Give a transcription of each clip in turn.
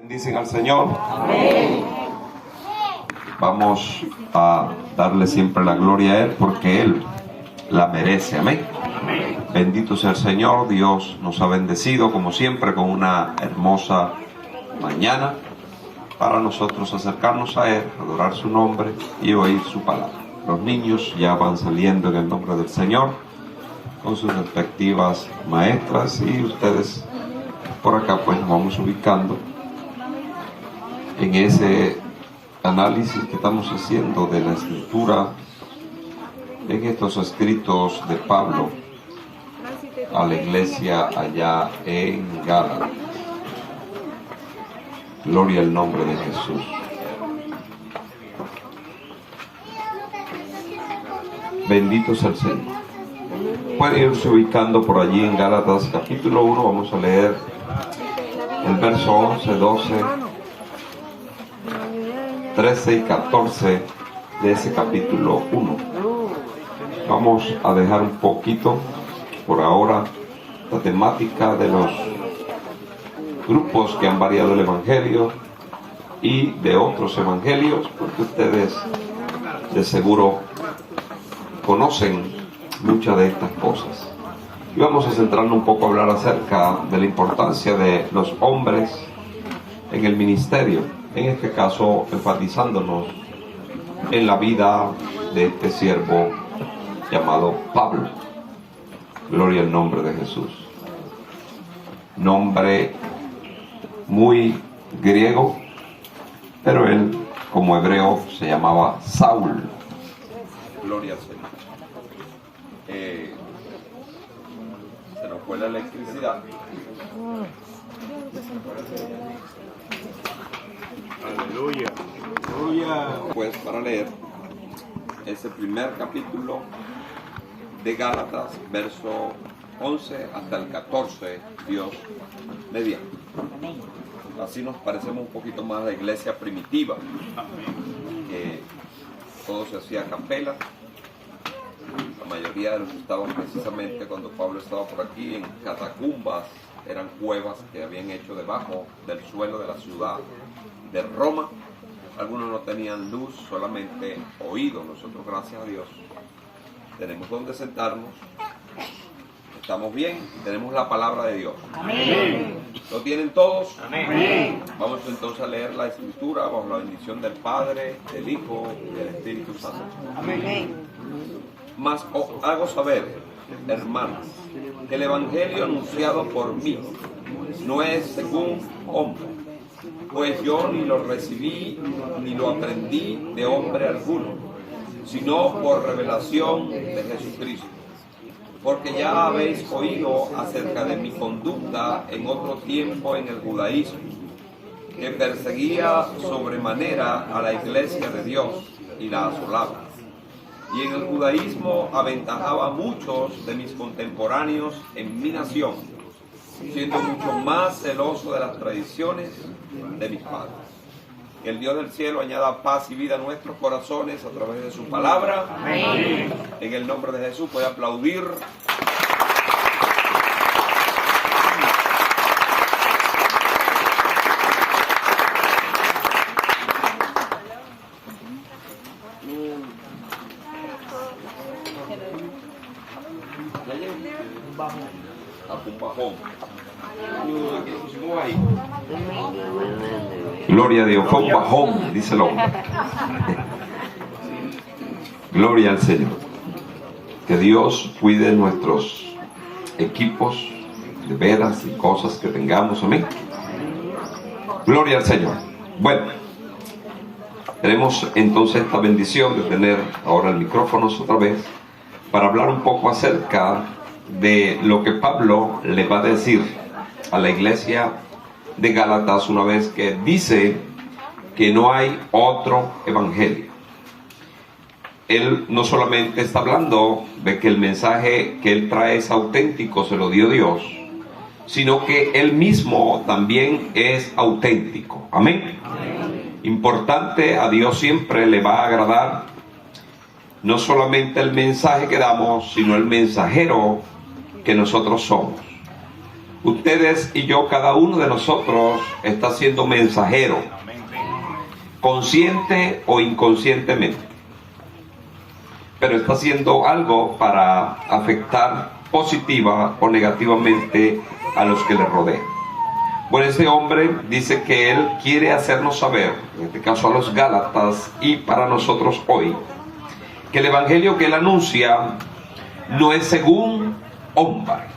Bendicen al Señor. Amén. Vamos a darle siempre la gloria a Él porque Él la merece. Amén. Amén. Bendito sea el Señor. Dios nos ha bendecido como siempre con una hermosa mañana para nosotros acercarnos a Él, adorar su nombre y oír su palabra. Los niños ya van saliendo en el nombre del Señor con sus respectivas maestras y ustedes por acá pues nos vamos ubicando en ese análisis que estamos haciendo de la escritura en estos escritos de Pablo a la iglesia allá en Gálatas. Gloria al nombre de Jesús. Bendito sea el Señor. Pueden irse ubicando por allí en Gálatas capítulo 1. Vamos a leer el verso 11, 12, 13 y 14 de ese capítulo 1. Vamos a dejar un poquito por ahora la temática de los grupos que han variado el evangelio y de otros evangelios, porque ustedes de seguro conocen muchas de estas cosas. Y vamos a centrarnos un poco a hablar acerca de la importancia de los hombres en el ministerio, en este caso enfatizándonos en la vida de este siervo llamado Pablo. Gloria al nombre de Jesús. Nombre muy griego, pero él como hebreo se llamaba Saúl. Gloria al Señor. Se nos fue la electricidad. Aleluya. Aleluya. Pues para leer ese primer capítulo de Gálatas, verso 11 hasta el 14, Dios mediante. Así nos parecemos un poquito más a la iglesia primitiva, que todo se hacía a capela. La mayoría de los que estaban precisamente cuando Pablo estaba por aquí en catacumbas, eran cuevas que habían hecho debajo del suelo de la ciudad de Roma. Algunos no tenían luz, solamente oído. Nosotros, gracias a Dios, tenemos donde sentarnos, estamos bien, tenemos la palabra de Dios. Amén. ¿Lo tienen todos? Amén. Vamos entonces a leer la escritura bajo la bendición del Padre, del Hijo y del Espíritu Santo. Amén. Mas os hago saber, hermanos, que el evangelio anunciado por mí no es según hombre, pues yo ni lo recibí ni lo aprendí de hombre alguno, sino por revelación de Jesucristo. Porque ya habéis oído acerca de mi conducta en otro tiempo en el judaísmo, que perseguía sobremanera a la iglesia de Dios y la asolaba. Y en el judaísmo aventajaba a muchos de mis contemporáneos en mi nación, siendo mucho más celoso de las tradiciones de mis padres. Que el Dios del cielo añada paz y vida a nuestros corazones a través de su palabra. Amén. En el nombre de Jesús puede aplaudir. Un bajón. Gloria a Dios, fue un bajón, dice el hombre. Gloria al Señor. Que Dios cuide nuestros equipos, de veras y cosas que tengamos, amén. Gloria al Señor. Bueno, tenemos entonces esta bendición de tener ahora el micrófono otra vez para hablar un poco acerca de lo que Pablo le va a decir a la iglesia de Gálatas una vez que dice que no hay otro evangelio. Él no solamente está hablando de que el mensaje que él trae es auténtico, se lo dio Dios, sino que él mismo también es auténtico. Amén. Amén. Importante, a Dios siempre le va a agradar no solamente el mensaje que damos, sino el mensajero que nosotros somos. Ustedes y yo, cada uno de nosotros está siendo mensajero, consciente o inconscientemente, pero está haciendo algo para afectar positiva o negativamente a los que le rodean. Bueno, ese hombre dice que él quiere hacernos saber, en este caso a los Gálatas y para nosotros hoy, que el evangelio que él anuncia no es según hombre.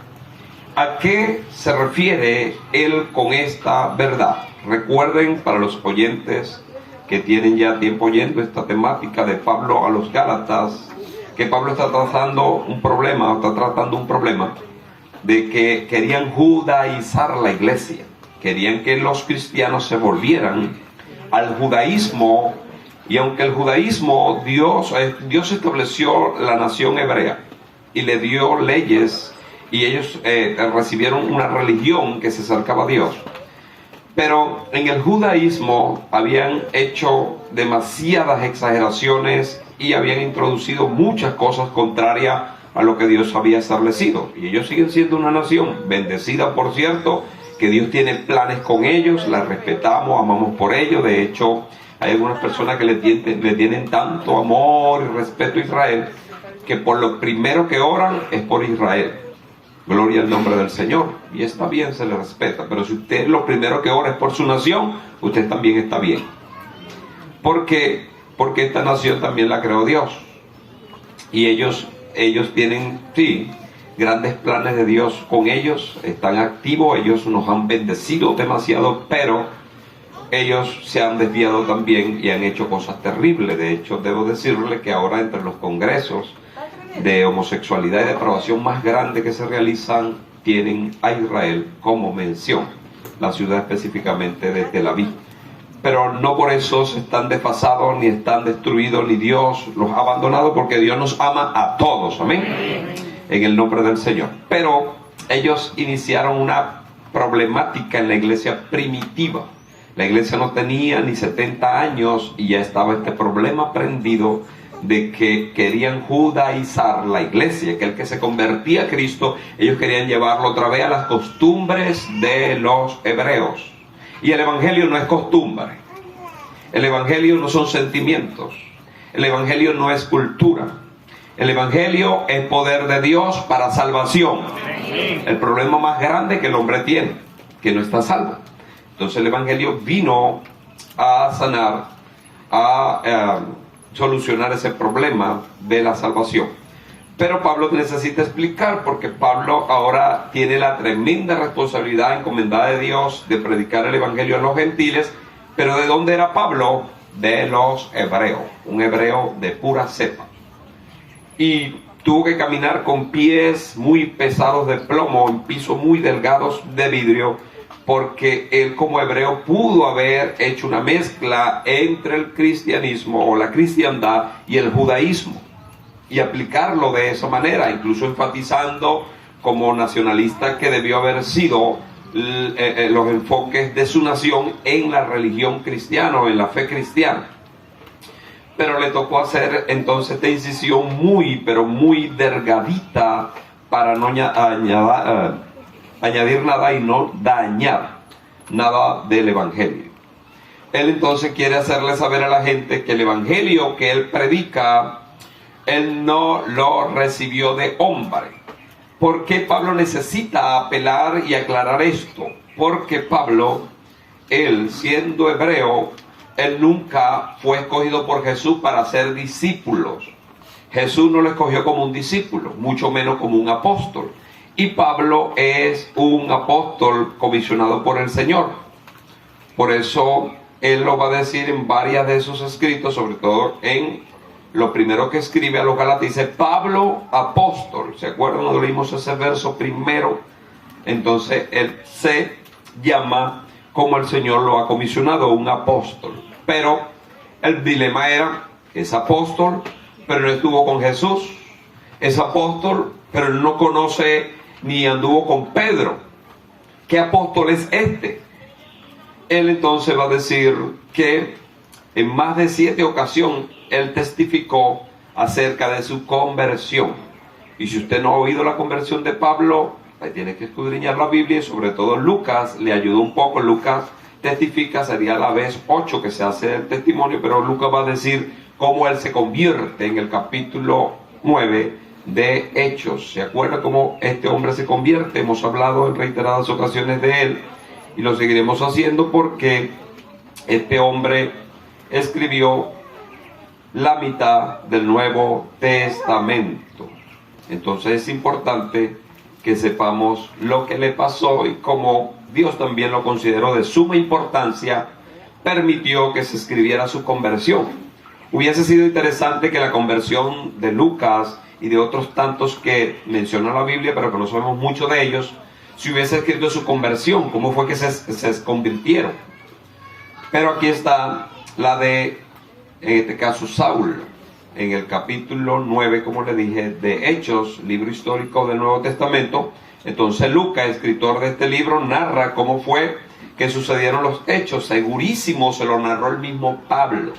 ¿A qué se refiere él con esta verdad? Recuerden, para los oyentes que tienen ya tiempo oyendo esta temática de Pablo a los Gálatas, que Pablo está tratando un problema de que querían judaizar la iglesia, querían que los cristianos se volvieran al judaísmo, y aunque el judaísmo, Dios estableció la nación hebrea y le dio leyes, y ellos recibieron una religión que se acercaba a Dios, pero en el judaísmo habían hecho demasiadas exageraciones y habían introducido muchas cosas contrarias a lo que Dios había establecido, y ellos siguen siendo una nación bendecida, por cierto, que Dios tiene planes con ellos, la respetamos, amamos por ellos. De hecho, hay algunas personas que le tienen tanto amor y respeto a Israel, que por lo primero que oran es por Israel. Gloria al nombre del Señor. Y está bien, se le respeta. Pero si usted lo primero que ora es por su nación, usted también está bien. Porque esta nación también la creó Dios. Y ellos tienen, sí, grandes planes de Dios con ellos. Están activos, ellos nos han bendecido demasiado, pero ellos se han desviado también y han hecho cosas terribles. De hecho, debo decirle que ahora entre los congresos de homosexualidad y depravación más grandes que se realizan, tienen a Israel como mención, la ciudad específicamente de Tel Aviv. Pero no por eso se están desfasados, ni están destruidos, ni Dios los ha abandonado, porque Dios nos ama a todos, amén, en el nombre del Señor. Pero ellos iniciaron una problemática en la iglesia primitiva. La iglesia no tenía ni 70 años y ya estaba este problema prendido de que querían judaizar la iglesia, que el que se convertía a Cristo, ellos querían llevarlo otra vez a las costumbres de los hebreos. Y el evangelio no es costumbre, el evangelio no son sentimientos, el evangelio no es cultura, el evangelio es poder de Dios para salvación. El problema más grande que el hombre tiene, que no está salvo. Entonces el evangelio vino a sanar, a solucionar ese problema de la salvación. Pero Pablo necesita explicar, porque Pablo ahora tiene la tremenda responsabilidad encomendada de Dios de predicar el evangelio a los gentiles. Pero ¿de dónde era Pablo? De los hebreos, un hebreo de pura cepa, y tuvo que caminar con pies muy pesados de plomo en pisos muy delgados de vidrio, porque él como hebreo pudo haber hecho una mezcla entre el cristianismo o la cristiandad y el judaísmo y aplicarlo de esa manera, incluso enfatizando como nacionalista que debió haber sido los enfoques de su nación en la religión cristiana o en la fe cristiana. Pero le tocó hacer entonces esta incisión muy, pero muy delgadita para no añadir nada y no dañar nada del evangelio. Él entonces quiere hacerle saber a la gente que el evangelio que él predica, él no lo recibió de hombre. ¿Por qué Pablo necesita apelar y aclarar esto? Porque Pablo, él siendo hebreo, él nunca fue escogido por Jesús para ser discípulos. Jesús no lo escogió como un discípulo, mucho menos como un apóstol. Y Pablo es un apóstol comisionado por el Señor. Por eso él lo va a decir en varias de sus escritos, sobre todo en lo primero que escribe a los Gálatas, dice Pablo apóstol. ¿Se acuerdan cuando leímos ese verso primero? Entonces él se llama como el Señor lo ha comisionado, un apóstol. Pero el dilema era que es apóstol, pero no estuvo con Jesús. Es apóstol, pero él no conoce ni anduvo con Pedro. ¿Qué apóstol es este? Él entonces va a decir que en más de 7 ocasiones él testificó acerca de su conversión. Y si usted no ha oído la conversión de Pablo, Ahí tiene que escudriñar la Biblia y sobre todo Lucas le ayudó un poco. Lucas testifica, sería la vez 8 que se hace el testimonio, pero Lucas va a decir cómo él se convierte en el capítulo 9 de Hechos. ¿Se acuerda cómo este hombre se convierte? Hemos hablado en reiteradas ocasiones de él y lo seguiremos haciendo porque este hombre escribió la mitad del Nuevo Testamento. Entonces es importante que sepamos lo que le pasó y cómo Dios también lo consideró de suma importancia, permitió que se escribiera su conversión. Hubiese sido interesante que la conversión de Lucas y de otros tantos que menciona la Biblia, pero que no sabemos mucho de ellos, si hubiese escrito su conversión, cómo fue que se convirtieron. Pero aquí está la de, en este caso, Saulo, en el capítulo 9, como le dije, de Hechos, libro histórico del Nuevo Testamento. Entonces Lucas, escritor de este libro, narra cómo fue que sucedieron los hechos. Segurísimo se lo narró el mismo Pablo.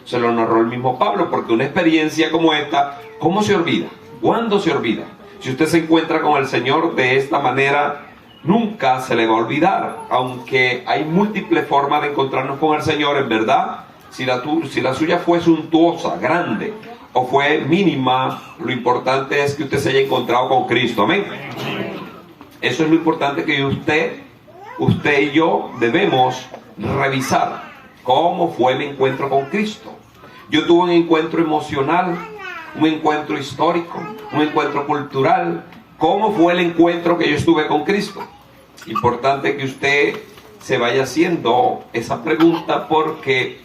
Se lo narró el mismo Pablo, porque una experiencia como esta, ¿cómo se olvida? ¿Cuándo se olvida? Si usted se encuentra con el Señor de esta manera, nunca se le va a olvidar. Aunque hay múltiples formas de encontrarnos con el Señor, en verdad, si la suya fue suntuosa, grande, o fue mínima, lo importante es que usted se haya encontrado con Cristo. Amén. Eso es lo importante que usted y yo debemos revisar. ¿Cómo fue mi encuentro con Cristo? Yo tuve un encuentro emocional, un encuentro histórico, un encuentro cultural. ¿Cómo fue el encuentro que yo estuve con Cristo? Importante que usted se vaya haciendo esa pregunta, porque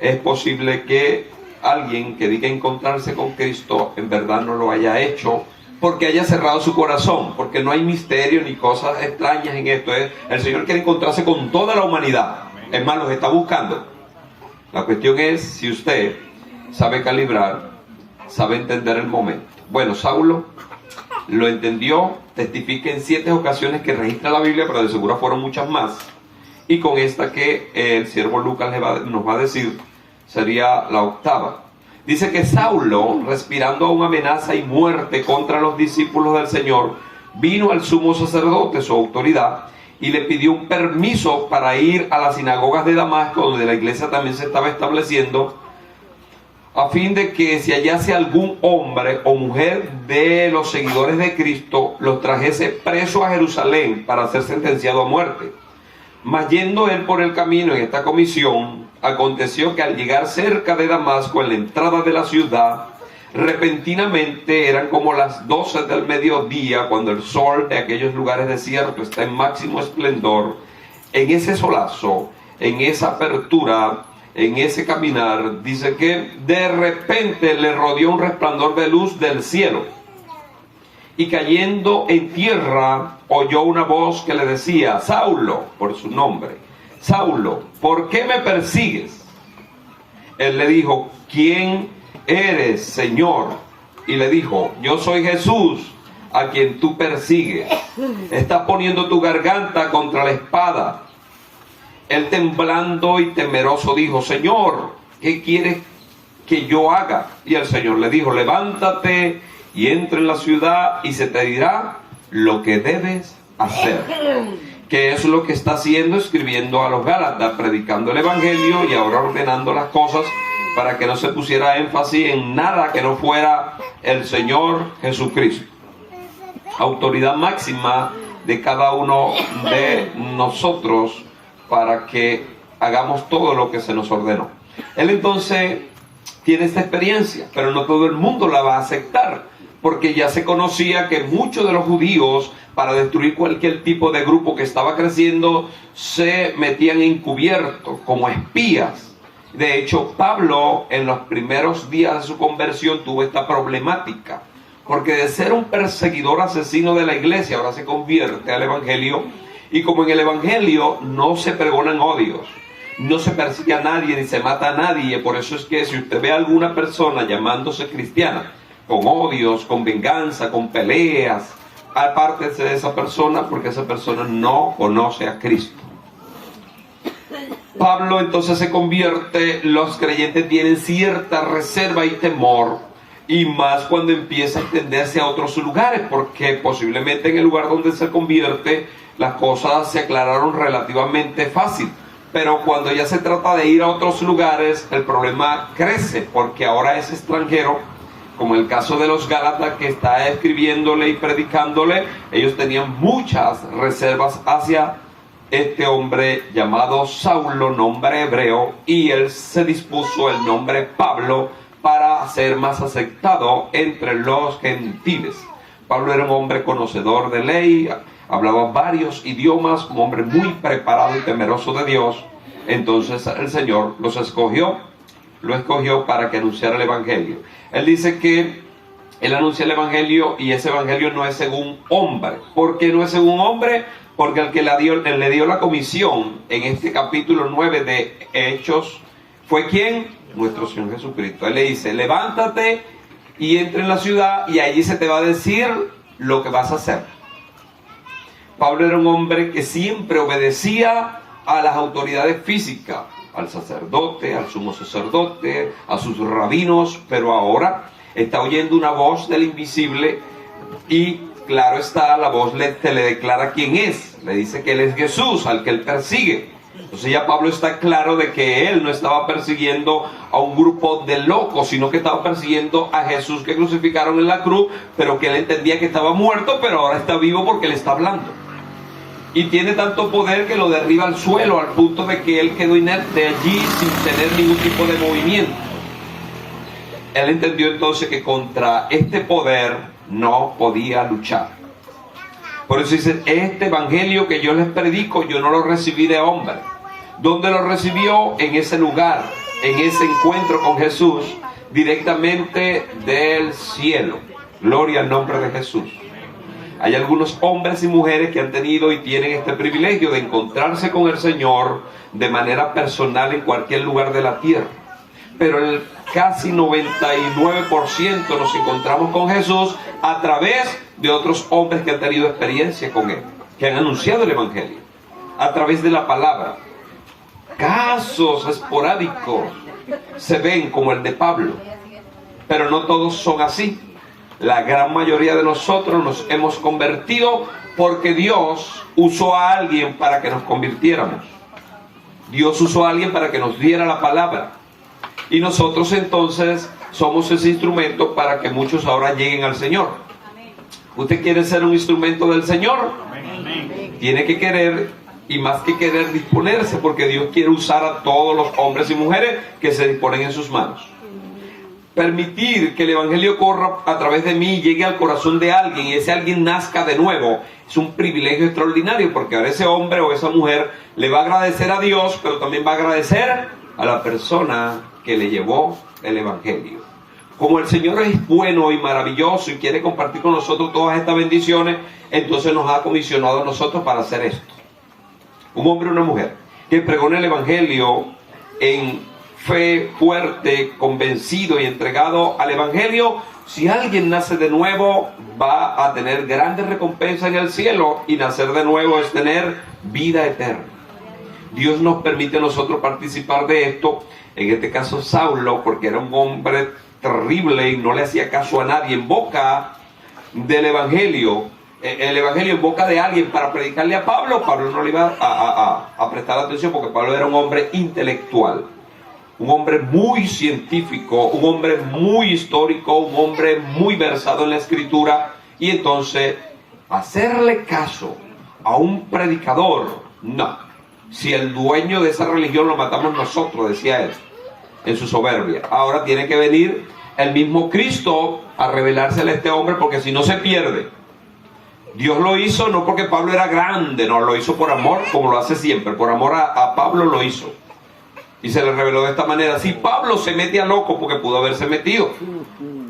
es posible que alguien que diga encontrarse con Cristo en verdad no lo haya hecho, porque haya cerrado su corazón, porque no hay misterio ni cosas extrañas en esto. El Señor quiere encontrarse con toda la humanidad. Es más, los está buscando. La cuestión es si usted sabe calibrar, sabe entender el momento. Bueno, Saulo lo entendió, testifica en 7 ocasiones que registra la Biblia, pero de seguro fueron muchas más. Y con esta que el siervo Lucas nos va a decir, sería la 8ª. Dice que Saulo, respirando aún amenaza y muerte contra los discípulos del Señor, vino al sumo sacerdote, su autoridad, y le pidió un permiso para ir a las sinagogas de Damasco, donde la iglesia también se estaba estableciendo, a fin de que si hallase algún hombre o mujer de los seguidores de Cristo, los trajese preso a Jerusalén para ser sentenciado a muerte. Mas yendo él por el camino en esta comisión, aconteció que al llegar cerca de Damasco, en la entrada de la ciudad, repentinamente eran como las 12 del mediodía, cuando el sol de aquellos lugares desiertos está en máximo esplendor. En ese solazo, en esa apertura, en ese caminar, dice que de repente le rodeó un resplandor de luz del cielo, y cayendo en tierra oyó una voz que le decía: Saulo, por su nombre, Saulo, ¿por qué me persigues? Él le dijo: ¿quién eres, Señor? Y le dijo: yo soy Jesús, a quien tú persigues. Estás poniendo tu garganta contra la espada. Él, temblando y temeroso, dijo: Señor, ¿qué quieres que yo haga? Y el Señor le dijo: levántate y entra en la ciudad, y se te dirá lo que debes hacer. Que es lo que está haciendo, escribiendo a los Gálatas, predicando el Evangelio y ahora ordenando las cosas para que no se pusiera énfasis en nada que no fuera el Señor Jesucristo. Autoridad máxima de cada uno de nosotros para que hagamos todo lo que se nos ordenó. Él entonces tiene esta experiencia, pero no todo el mundo la va a aceptar, porque ya se conocía que muchos de los judíos, para destruir cualquier tipo de grupo que estaba creciendo, se metían encubiertos como espías. De hecho, Pablo en los primeros días de su conversión tuvo esta problemática, porque de ser un perseguidor asesino de la iglesia, ahora se convierte al Evangelio, y como en el Evangelio no se pregonan odios, no se persigue a nadie ni se mata a nadie. Por eso es que si usted ve a alguna persona llamándose cristiana, con odios, con venganza, con peleas, apártese de esa persona, porque esa persona no conoce a Cristo. Pablo entonces se convierte, los creyentes tienen cierta reserva y temor, y más cuando empieza a extenderse a otros lugares, porque posiblemente en el lugar donde se convierte las cosas se aclararon relativamente fácil, pero cuando ya se trata de ir a otros lugares el problema crece, porque ahora es extranjero, como el caso de los Gálatas que está escribiéndole y predicándole. Ellos tenían muchas reservas hacia este hombre llamado Saulo, nombre hebreo, y él se dispuso el nombre Pablo para ser más aceptado entre los gentiles. Pablo era un hombre conocedor de ley, hablaba varios idiomas, un hombre muy preparado y temeroso de Dios. Entonces el Señor lo escogió para que anunciara el Evangelio. Él dice que él anuncia el Evangelio y ese Evangelio no es según hombre. ¿Por qué no es según hombre? Porque el que le dio la comisión en este capítulo 9 de Hechos fue ¿quién? Nuestro Señor Jesucristo. Él le dice: levántate y entra en la ciudad y allí se te va a decir lo que vas a hacer. Pablo era un hombre que siempre obedecía a las autoridades físicas, al sacerdote, al sumo sacerdote, a sus rabinos, pero ahora está oyendo una voz del invisible y claro está, la voz le declara quién es, le dice que él es Jesús, al que él persigue. Entonces ya Pablo está claro de que él no estaba persiguiendo a un grupo de locos, sino que estaba persiguiendo a Jesús que crucificaron en la cruz, pero que él entendía que estaba muerto, pero ahora está vivo porque él está hablando. Y tiene tanto poder que lo derriba al suelo, al punto de que él quedó inerte allí sin tener ningún tipo de movimiento. Él entendió entonces que contra este poder no podía luchar. Por eso dice: este evangelio que yo les predico, yo no lo recibí de hombre. ¿Dónde lo recibió? En ese lugar, en ese encuentro con Jesús, directamente del cielo. Gloria al nombre de Jesús. Hay algunos hombres y mujeres que han tenido y tienen este privilegio de encontrarse con el Señor de manera personal en cualquier lugar de la tierra. Pero el casi 99% nos encontramos con Jesús a través de otros hombres que han tenido experiencia con Él, que han anunciado el Evangelio, a través de la palabra. Casos esporádicos se ven como el de Pablo, pero no todos son así. La gran mayoría de nosotros nos hemos convertido porque Dios usó a alguien para que nos convirtiéramos. Dios usó a alguien para que nos diera la palabra. Y nosotros entonces somos ese instrumento para que muchos ahora lleguen al Señor. ¿Usted quiere ser un instrumento del Señor? Tiene que querer, y más que querer, disponerse, porque Dios quiere usar a todos los hombres y mujeres que se disponen en sus manos. Permitir que el Evangelio corra a través de mí y llegue al corazón de alguien, y ese alguien nazca de nuevo, es un privilegio extraordinario, porque ahora ese hombre o esa mujer le va a agradecer a Dios, pero también va a agradecer a la persona que le llevó el Evangelio. Como el Señor es bueno y maravilloso y quiere compartir con nosotros todas estas bendiciones, entonces nos ha comisionado a nosotros para hacer esto. Un hombre o una mujer que pregone el Evangelio en fe fuerte, convencido y entregado al Evangelio, si alguien nace de nuevo, va a tener grandes recompensas en el cielo, y nacer de nuevo es tener vida eterna. Dios nos permite a nosotros participar de esto, en este caso Saulo, porque era un hombre terrible y no le hacía caso a nadie, en boca del Evangelio, el Evangelio en boca de alguien para predicarle a Pablo, Pablo no le iba a prestar atención, porque Pablo era un hombre intelectual. Un hombre muy científico, un hombre muy histórico, un hombre muy versado en la escritura. Y entonces, hacerle caso a un predicador, no. Si el dueño de esa religión lo matamos nosotros, decía él, en su soberbia. Ahora tiene que venir el mismo Cristo a revelársele a este hombre, porque si no se pierde. Dios lo hizo no porque Pablo era grande, no, lo hizo por amor, como lo hace siempre. Por amor a Pablo lo hizo. Y se le reveló de esta manera. Si Pablo se mete a loco, porque pudo haberse metido.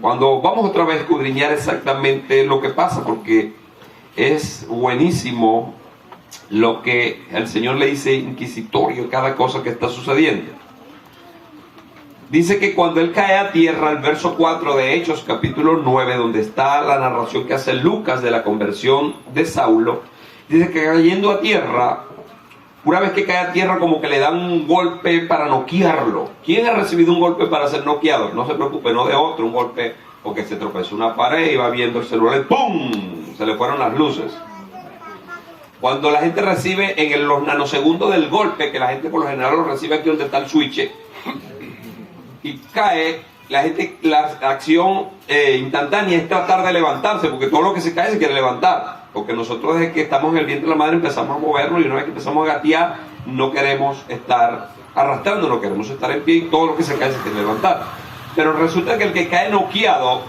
Cuando vamos otra vez a escudriñar exactamente lo que pasa, porque es buenísimo lo que el Señor le dice inquisitorio, cada cosa que está sucediendo. Dice que cuando él cae a tierra, el verso 4 de Hechos, capítulo 9, donde está la narración que hace Lucas de la conversión de Saulo, dice que cayendo a tierra, una vez que cae a tierra, como que le dan un golpe para noquearlo. ¿Quién ha recibido un golpe para ser noqueado? No se preocupe, no de otro, un golpe o que se tropezó una pared y va viendo el celular y ¡pum! Se le fueron las luces. Cuando la gente recibe en los nanosegundos del golpe, que la gente por lo general lo recibe aquí donde está el switch, y cae, la acción instantánea es tratar de levantarse, porque todo lo que se cae se quiere levantar. Porque nosotros desde que estamos en el vientre de la madre empezamos a movernos, y una vez que empezamos a gatear, no queremos estar arrastrando, no queremos estar en pie, y todo lo que se cae se quiere levantar. Pero resulta que el que cae noqueado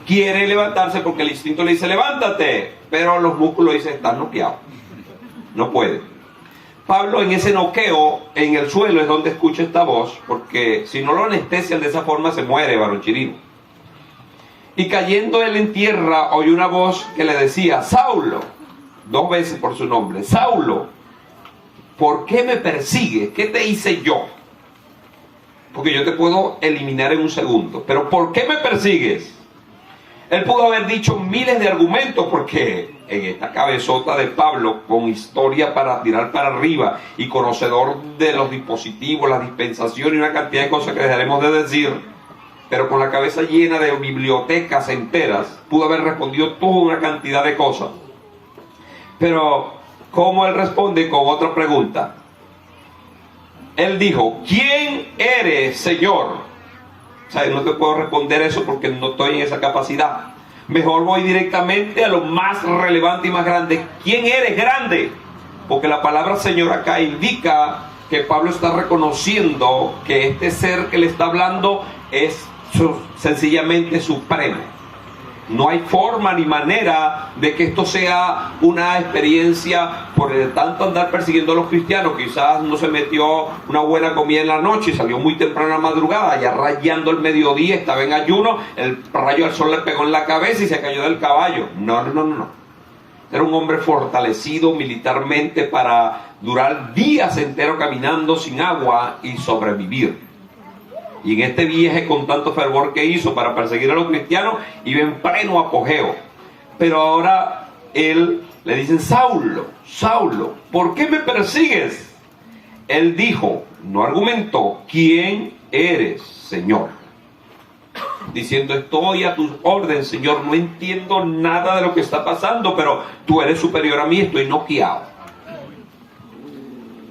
quiere levantarse porque el instinto le dice levántate, pero los músculos dicen estás noqueado, no puede. Pablo en ese noqueo en el suelo es donde escucha esta voz, porque si no lo anestesian de esa forma se muere, varón chirino. Y cayendo él en tierra oyó una voz que le decía, Saulo, 2 veces por su nombre, Saulo, ¿por qué me persigues? ¿Qué te hice yo? Porque yo te puedo eliminar en un segundo, pero ¿por qué me persigues? Él pudo haber dicho miles de argumentos, porque en esta cabezota de Pablo, con historia para tirar para arriba y conocedor de los dispositivos, la dispensación y una cantidad de cosas que dejaremos de decir, pero con la cabeza llena de bibliotecas enteras, pudo haber respondido toda una cantidad de cosas. Pero, ¿cómo él responde? Con otra pregunta. Él dijo, ¿quién eres, Señor? O sea, no te puedo responder eso porque no estoy en esa capacidad. Mejor voy directamente a lo más relevante y más grande. ¿Quién eres, grande? Porque la palabra Señor acá indica que Pablo está reconociendo que este ser que le está hablando es sencillamente supremo. No hay forma ni manera de que esto sea una experiencia por el tanto andar persiguiendo a los cristianos. Quizás no se metió una buena comida en la noche y salió muy temprano en la madrugada, ya rayando el mediodía, estaba en ayuno, el rayo del sol le pegó en la cabeza y se cayó del caballo. No. Era un hombre fortalecido militarmente para durar días enteros caminando sin agua y sobrevivir. Y en este viaje con tanto fervor que hizo para perseguir a los cristianos, iba en pleno apogeo. Pero ahora él le dicen, Saulo, Saulo, ¿por qué me persigues? Él dijo, no argumentó, ¿quién eres, Señor? Diciendo, estoy a tus órdenes, Señor, no entiendo nada de lo que está pasando, pero tú eres superior a mí, estoy noqueado.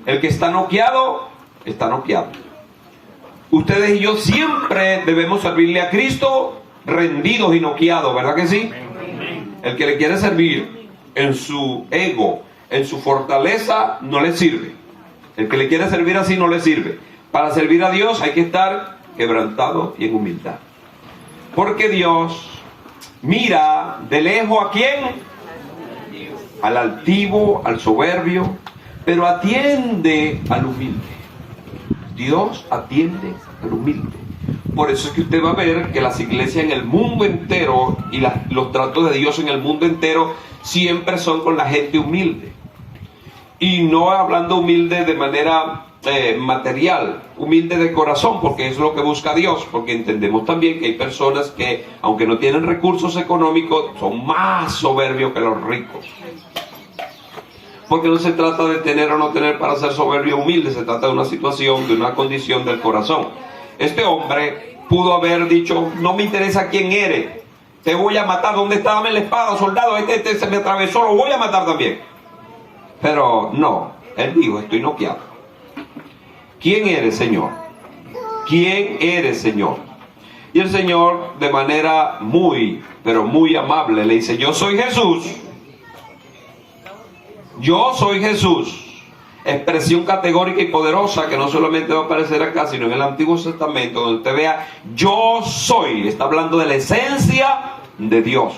El que está noqueado, está noqueado. Ustedes y yo siempre debemos servirle a Cristo rendidos y noqueados, ¿verdad que sí? El que le quiere servir en su ego, en su fortaleza, no le sirve. El que le quiere servir así no le sirve. Para servir a Dios hay que estar quebrantado y en humildad. Porque Dios mira de lejos, ¿a quién? Al altivo, al soberbio, pero atiende al humilde. Dios atiende al humilde. Por eso es que usted va a ver que las iglesias en el mundo entero y los tratos de Dios en el mundo entero siempre son con la gente humilde. Y no hablando humilde de manera material, humilde de corazón, porque es lo que busca Dios. Porque entendemos también que hay personas que, aunque no tienen recursos económicos, son más soberbios que los ricos. Porque no se trata de tener o no tener para ser soberbio o humilde, se trata de una situación, de una condición del corazón. Este hombre pudo haber dicho, no me interesa quién eres, te voy a matar, ¿dónde estaba la espada, soldado? Este se me atravesó, lo voy a matar también. Pero no, él dijo, estoy noqueado. ¿Quién eres, Señor? ¿Quién eres, Señor? Y el Señor, de manera muy, pero muy amable, le dice, yo soy Jesús. Yo soy Jesús. Expresión categórica y poderosa que no solamente va a aparecer acá, sino en el Antiguo Testamento, donde usted vea, yo soy. Está hablando de la esencia de Dios.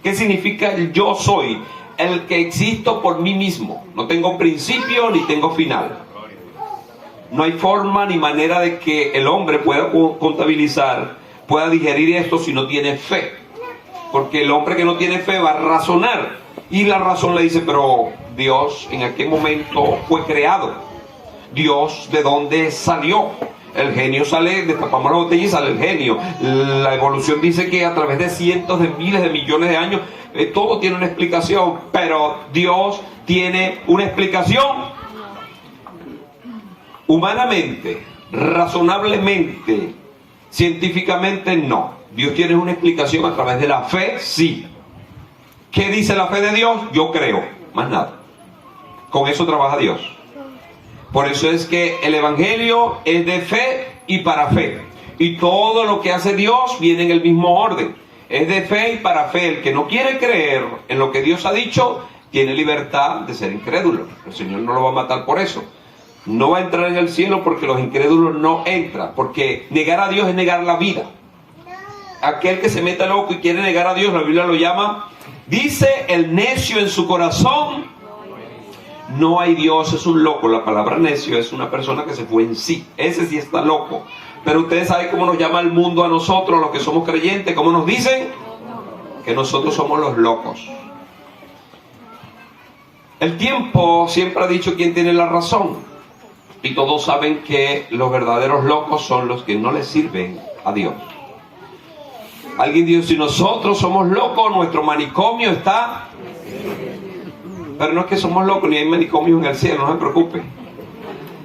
¿Qué significa el yo soy? El que existo por mí mismo. No tengo principio ni tengo final. No hay forma ni manera de que el hombre pueda contabilizar, pueda digerir esto si no tiene fe. Porque el hombre que no tiene fe va a razonar. Y la razón le dice, pero Dios en aquel momento fue creado. Dios, ¿de dónde salió? El genio sale, destapamos la botella y sale el genio. La evolución dice que a través de cientos de miles de millones de años, todo tiene una explicación. Pero Dios tiene una explicación. Humanamente, razonablemente, científicamente no. ¿Dios tiene una explicación a través de la fe? Sí. ¿Qué dice la fe de Dios? Yo creo, más nada. Con eso trabaja Dios. Por eso es que el Evangelio es de fe y para fe. Y todo lo que hace Dios viene en el mismo orden. Es de fe y para fe. El que no quiere creer en lo que Dios ha dicho, tiene libertad de ser incrédulo. El Señor no lo va a matar por eso. No va a entrar en el cielo porque los incrédulos no entran. Porque negar a Dios es negar la vida. Aquel que se meta loco y quiere negar a Dios, la Biblia lo llama, dice el necio en su corazón, no hay Dios, es un loco. La palabra necio es una persona que se fue en sí. Ese sí está loco. Pero ustedes saben cómo nos llama el mundo a nosotros, los que somos creyentes. ¿Cómo nos dicen? Que nosotros somos los locos. El tiempo siempre ha dicho quién tiene la razón. Y todos saben que los verdaderos locos son los que no le sirven a Dios. Alguien dijo, si nosotros somos locos, nuestro manicomio está... Pero no es que somos locos, ni hay manicomios en el cielo, no se preocupe.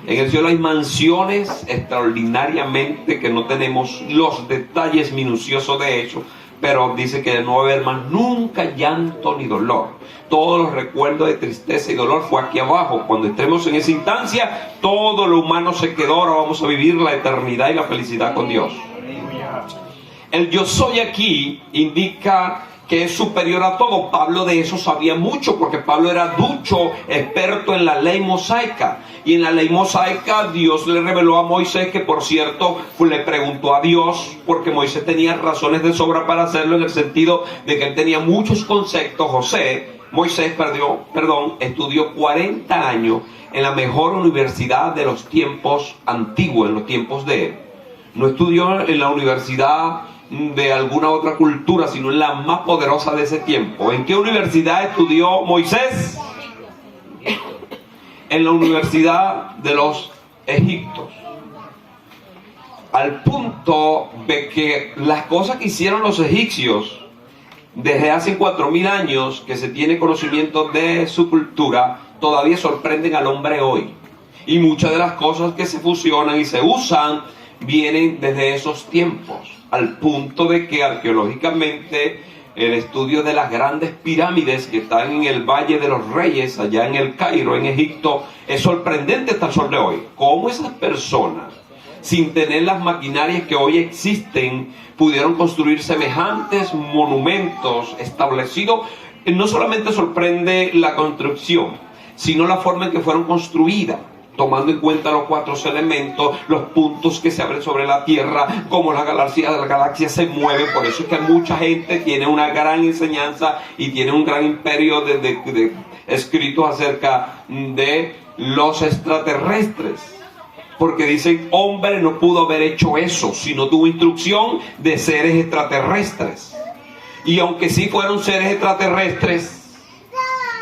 En el cielo hay mansiones extraordinariamente que no tenemos los detalles minuciosos de hecho, pero dice que no va a haber más nunca llanto ni dolor. Todos los recuerdos de tristeza y dolor fue aquí abajo. Cuando entremos en esa instancia, todo lo humano se quedó. Ahora vamos a vivir la eternidad y la felicidad con Dios. El yo soy aquí indica que es superior a todo. Pablo de eso sabía mucho, porque Pablo era ducho, experto en la ley mosaica. Y en la ley mosaica Dios le reveló a Moisés, que por cierto le preguntó a Dios, porque Moisés tenía razones de sobra para hacerlo, en el sentido de que él tenía muchos conceptos. Moisés estudió 40 años en la mejor universidad de los tiempos antiguos, en los tiempos de él. No estudió en la universidad de alguna otra cultura, sino en la más poderosa de ese tiempo. ¿En qué universidad estudió Moisés? En la universidad de los egipcios. Al punto de que las cosas que hicieron los egipcios desde hace 4000 años, que se tiene conocimiento de su cultura, todavía sorprenden al hombre hoy. Y muchas de las cosas que se fusionan y se usan vienen desde esos tiempos, al punto de que arqueológicamente el estudio de las grandes pirámides que están en el Valle de los Reyes, allá en el Cairo, en Egipto, es sorprendente hasta el sol de hoy. Cómo esas personas, sin tener las maquinarias que hoy existen, pudieron construir semejantes monumentos establecidos. No solamente sorprende la construcción, sino la forma en que fueron construidas, tomando en cuenta los 4 elementos, los puntos que se abren sobre la Tierra, cómo las galaxias se mueven. Por eso es que mucha gente tiene una gran enseñanza y tiene un gran imperio de escritos acerca de los extraterrestres. Porque dicen, hombre no pudo haber hecho eso si no tuvo instrucción de seres extraterrestres. Y aunque sí fueron seres extraterrestres,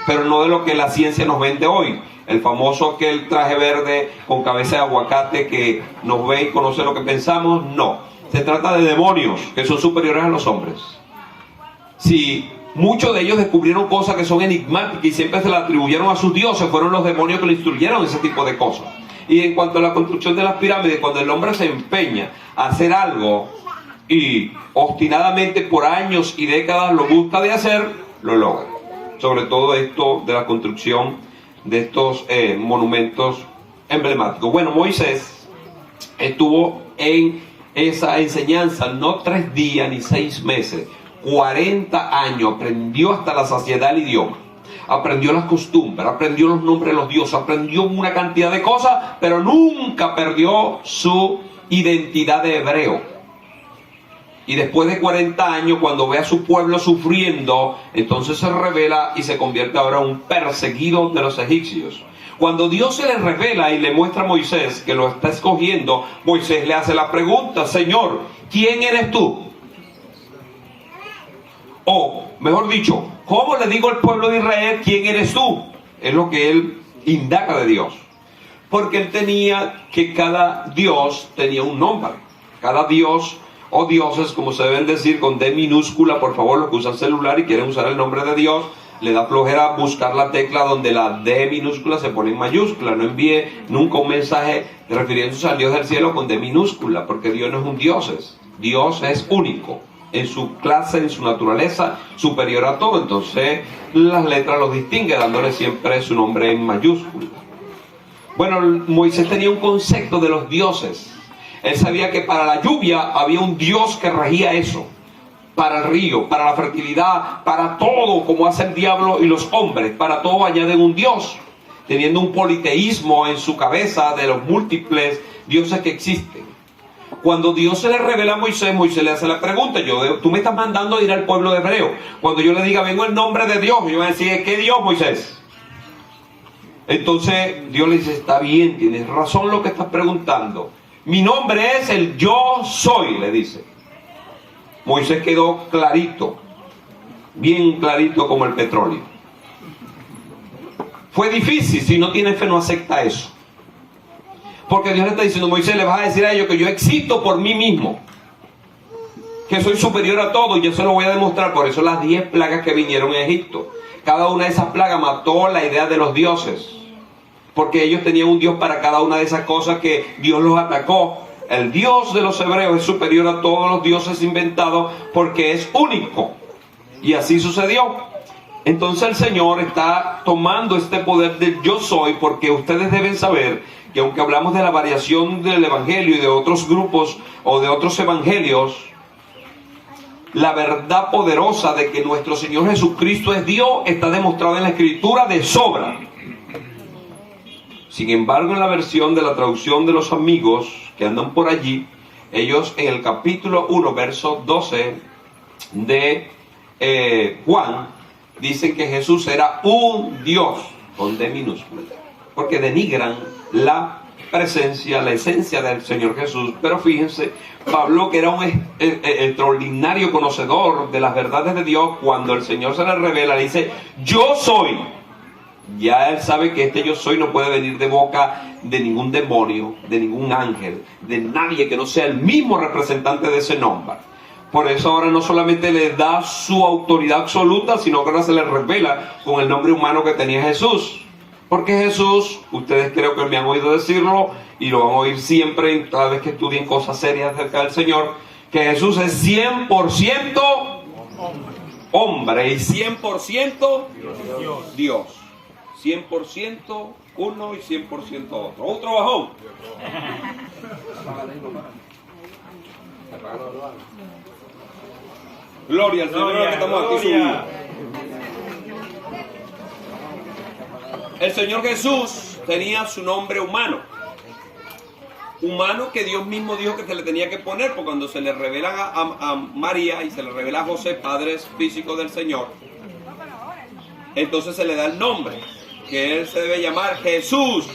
pero no de lo que la ciencia nos vende hoy. El famoso aquel traje verde con cabeza de aguacate que nos ve y conoce lo que pensamos, no. Se trata de demonios que son superiores a los hombres. Si muchos de ellos descubrieron cosas que son enigmáticas y siempre se las atribuyeron a sus dioses, fueron los demonios que le instruyeron ese tipo de cosas. Y en cuanto a la construcción de las pirámides, cuando el hombre se empeña a hacer algo y obstinadamente por años y décadas lo busca de hacer, lo logra. Sobre todo esto de la construcción de estos monumentos emblemáticos. Bueno, Moisés estuvo en esa enseñanza no 3 días ni 6 meses, 40 años. Aprendió hasta la saciedad el idioma, aprendió las costumbres, aprendió los nombres de los dioses, aprendió una cantidad de cosas, pero nunca perdió su identidad de hebreo. Y después de 40 años, cuando ve a su pueblo sufriendo, entonces se revela y se convierte ahora en un perseguido de los egipcios. Cuando Dios se le revela y le muestra a Moisés que lo está escogiendo, Moisés le hace la pregunta, Señor, ¿quién eres tú? O, mejor dicho, ¿cómo le digo al pueblo de Israel quién eres tú? Es lo que él indaga de Dios. Porque él tenía que cada Dios tenía un nombre. Cada Dios o dioses, como se deben decir, con D minúscula. Por favor, los que usan celular y quieren usar el nombre de Dios, le da flojera buscar la tecla donde la D minúscula se pone en mayúscula. No envíe nunca un mensaje refiriéndose al Dios del cielo con D minúscula, porque Dios no es un dioses. Dios es único. en su clase, en su naturaleza, superior a todo. Entonces las letras los distingue, dándole siempre su nombre en mayúscula. Bueno, Moisés tenía un concepto de los dioses. Él sabía que para la lluvia había un dios que regía eso, para el río, para la fertilidad, para todo, como hace el diablo y los hombres, para todo añaden un dios, teniendo un politeísmo en su cabeza de los múltiples dioses que existen. Cuando Dios se le revela a Moisés, Moisés le hace la pregunta: tú me estás mandando a ir al pueblo de hebreo. Cuando yo le diga, vengo en nombre de Dios, yo voy a decir, ¿qué Dios, Moisés? Entonces Dios le dice, está bien, tienes razón lo que estás preguntando. Mi nombre es el yo soy, le dice. Moisés quedó clarito, bien clarito como el petróleo. Fue difícil, si no tiene fe no acepta eso. Porque Dios le está diciendo, Moisés, le vas a decir a ellos que yo existo por mí mismo, que soy superior a todo, y yo se lo voy a demostrar. Por eso las 10 plagas que vinieron en Egipto, cada una de esas plagas mató la idea de los dioses, porque ellos tenían un Dios para cada una de esas cosas que Dios los atacó. El Dios de los hebreos es superior a todos los dioses inventados porque es único. Y así sucedió. Entonces el Señor está tomando este poder del yo soy, porque ustedes deben saber que aunque hablamos de la variación del evangelio y de otros grupos o de otros evangelios, la verdad poderosa de que nuestro Señor Jesucristo es Dios está demostrada en la Escritura de sobra. Sin embargo, en la versión de la traducción de los amigos que andan por allí, ellos en el capítulo 1, verso 12 de Juan, dicen que Jesús era un Dios, con D minúscula, porque denigran la presencia, la esencia del Señor Jesús. Pero fíjense, Pablo, que era un extraordinario conocedor de las verdades de Dios, cuando el Señor se le revela, le dice, yo soy. Ya él sabe que este yo soy no puede venir de boca de ningún demonio, de ningún ángel, de nadie que no sea el mismo representante de ese nombre. Por eso ahora no solamente le da su autoridad absoluta, sino que ahora se le revela con el nombre humano que tenía Jesús. Porque Jesús, ustedes creo que me han oído decirlo, y lo van a oír siempre cada vez que estudien cosas serias acerca del Señor, que Jesús es 100% hombre y 100% Dios. 100% uno y 100% otro. Otro bajón. Gloria al Señor que estamos aquí subidos. El Señor Jesús tenía su nombre humano. Humano que Dios mismo dijo que se le tenía que poner, porque cuando se le revela a María y se le revela a José, padres físicos del Señor, entonces se le da el nombre, que él se debe llamar Jesús.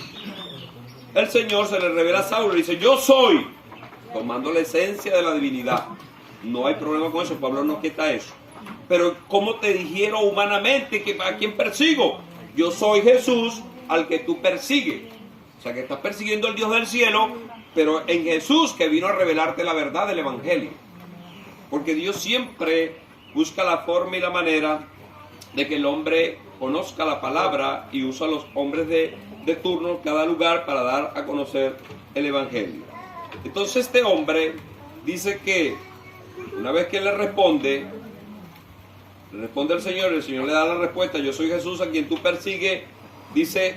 El Señor se le revela a Saulo y dice, yo soy, tomando la esencia de la divinidad. No hay problema con eso, Pablo no quita eso. Pero ¿cómo te dijeron humanamente que a quién persigo? Yo soy Jesús al que tú persigues. O sea que estás persiguiendo al Dios del cielo, pero en Jesús que vino a revelarte la verdad del evangelio. Porque Dios siempre busca la forma y la manera de que el hombre conozca la palabra, y usa a los hombres de turno cada lugar para dar a conocer el evangelio. Entonces este hombre dice que una vez que él le responde al Señor, el Señor le da la respuesta, yo soy Jesús a quien tú persigues, dice,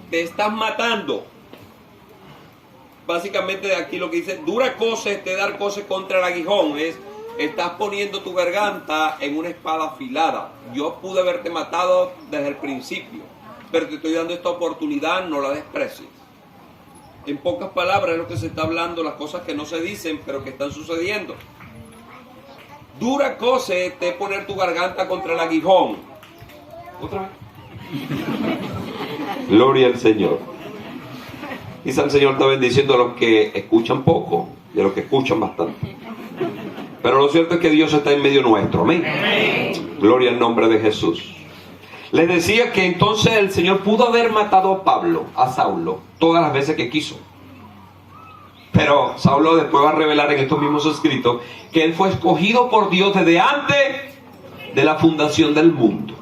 te estás matando. Básicamente aquí lo que dice, dura cosa es te dar cosas contra el aguijón, es, estás poniendo tu garganta en una espada afilada. Yo pude haberte matado desde el principio, pero te estoy dando esta oportunidad, no la desprecies. En pocas palabras es lo que se está hablando, las cosas que no se dicen, pero que están sucediendo. Dura cosa es te poner tu garganta contra el aguijón. ¿Otra vez? Gloria al Señor. Quizá el Señor está bendiciendo a los que escuchan poco y a los que escuchan bastante. Pero lo cierto es que Dios está en medio nuestro. Amén. Amén. Gloria al nombre de Jesús. Les decía que entonces el Señor pudo haber matado a Saulo, todas las veces que quiso. Pero Saulo después va a revelar en estos mismos escritos que él fue escogido por Dios desde antes de la fundación del mundo.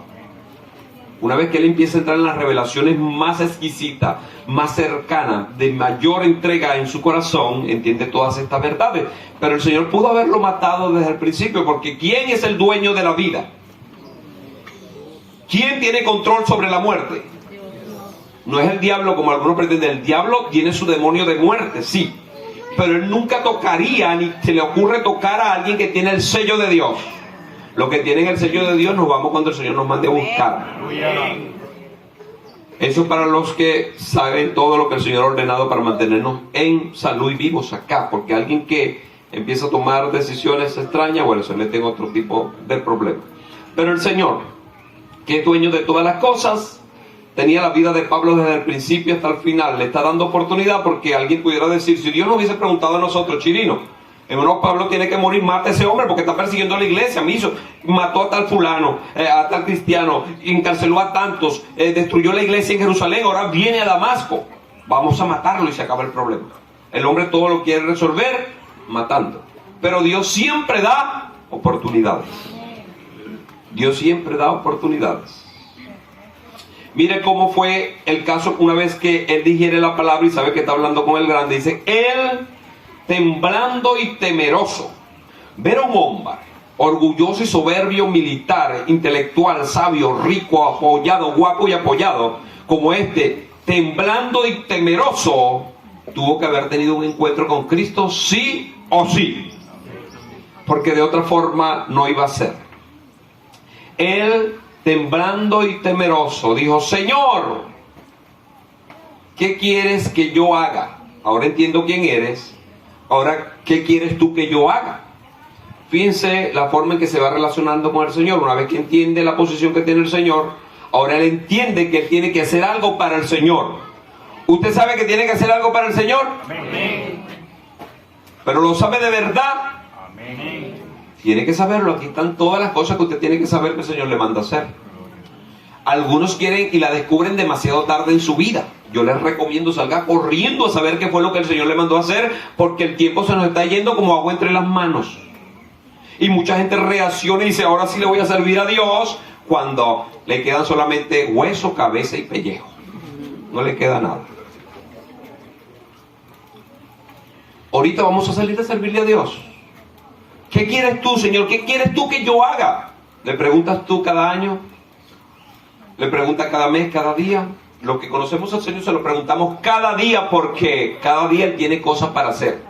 Una vez que él empieza a entrar en las revelaciones más exquisitas, más cercanas, de mayor entrega en su corazón, entiende todas estas verdades. Pero el Señor pudo haberlo matado desde el principio, porque ¿quién es el dueño de la vida? ¿Quién tiene control sobre la muerte? No es el diablo como algunos pretenden. El diablo tiene su demonio de muerte, sí. Pero él nunca tocaría, ni se le ocurre tocar a alguien que tiene el sello de Dios. Los que tienen el sello de Dios nos vamos cuando el Señor nos mande a buscar. Eso para los que saben todo lo que el Señor ha ordenado para mantenernos en salud y vivos acá. Porque alguien que empieza a tomar decisiones extrañas, bueno, se mete en otro tipo de problema. Pero el Señor, que es dueño de todas las cosas, tenía la vida de Pablo desde el principio hasta el final. Le está dando oportunidad, porque alguien pudiera decir, si Dios nos hubiese preguntado a nosotros, Chirino, hermano, Pablo tiene que morir, mata a ese hombre porque está persiguiendo a la iglesia, mató a tal fulano, a tal cristiano, encarceló a tantos, destruyó la iglesia en Jerusalén, ahora viene a Damasco, vamos a matarlo y se acaba el problema. El hombre todo lo quiere resolver matando, pero Dios siempre da oportunidades. Dios siempre da oportunidades. Mire cómo fue el caso una vez que él digiere la palabra y sabe que está hablando con el grande. Dice, él, temblando y temeroso, ver a un hombre orgulloso y soberbio, militar, intelectual, sabio, rico, apoyado, guapo y apoyado, como este, temblando y temeroso, tuvo que haber tenido un encuentro con Cristo, sí o sí, porque de otra forma no iba a ser. Él, temblando y temeroso, dijo, Señor, ¿qué quieres que yo haga? Ahora entiendo quién eres. Ahora, ¿qué quieres tú que yo haga? Fíjense la forma en que se va relacionando con el Señor. Una vez que entiende la posición que tiene el Señor, ahora él entiende que él tiene que hacer algo para el Señor. ¿Usted sabe que tiene que hacer algo para el Señor? Amén. ¿Pero lo sabe de verdad? Amén. Tiene que saberlo. Aquí están todas las cosas que usted tiene que saber que el Señor le manda a hacer. Algunos quieren y la descubren demasiado tarde en su vida. Yo les recomiendo salga corriendo a saber qué fue lo que el Señor le mandó a hacer, porque el tiempo se nos está yendo como agua entre las manos. Y mucha gente reacciona y dice, ahora sí le voy a servir a Dios, cuando le quedan solamente hueso, cabeza y pellejo. No le queda nada. Ahorita vamos a salir a servirle a Dios. ¿Qué quieres tú, Señor? ¿Qué quieres tú que yo haga? ¿Le preguntas tú cada año? ¿Le preguntas cada mes, cada día? Lo que conocemos al Señor se lo preguntamos cada día, porque cada día Él tiene cosas para hacer.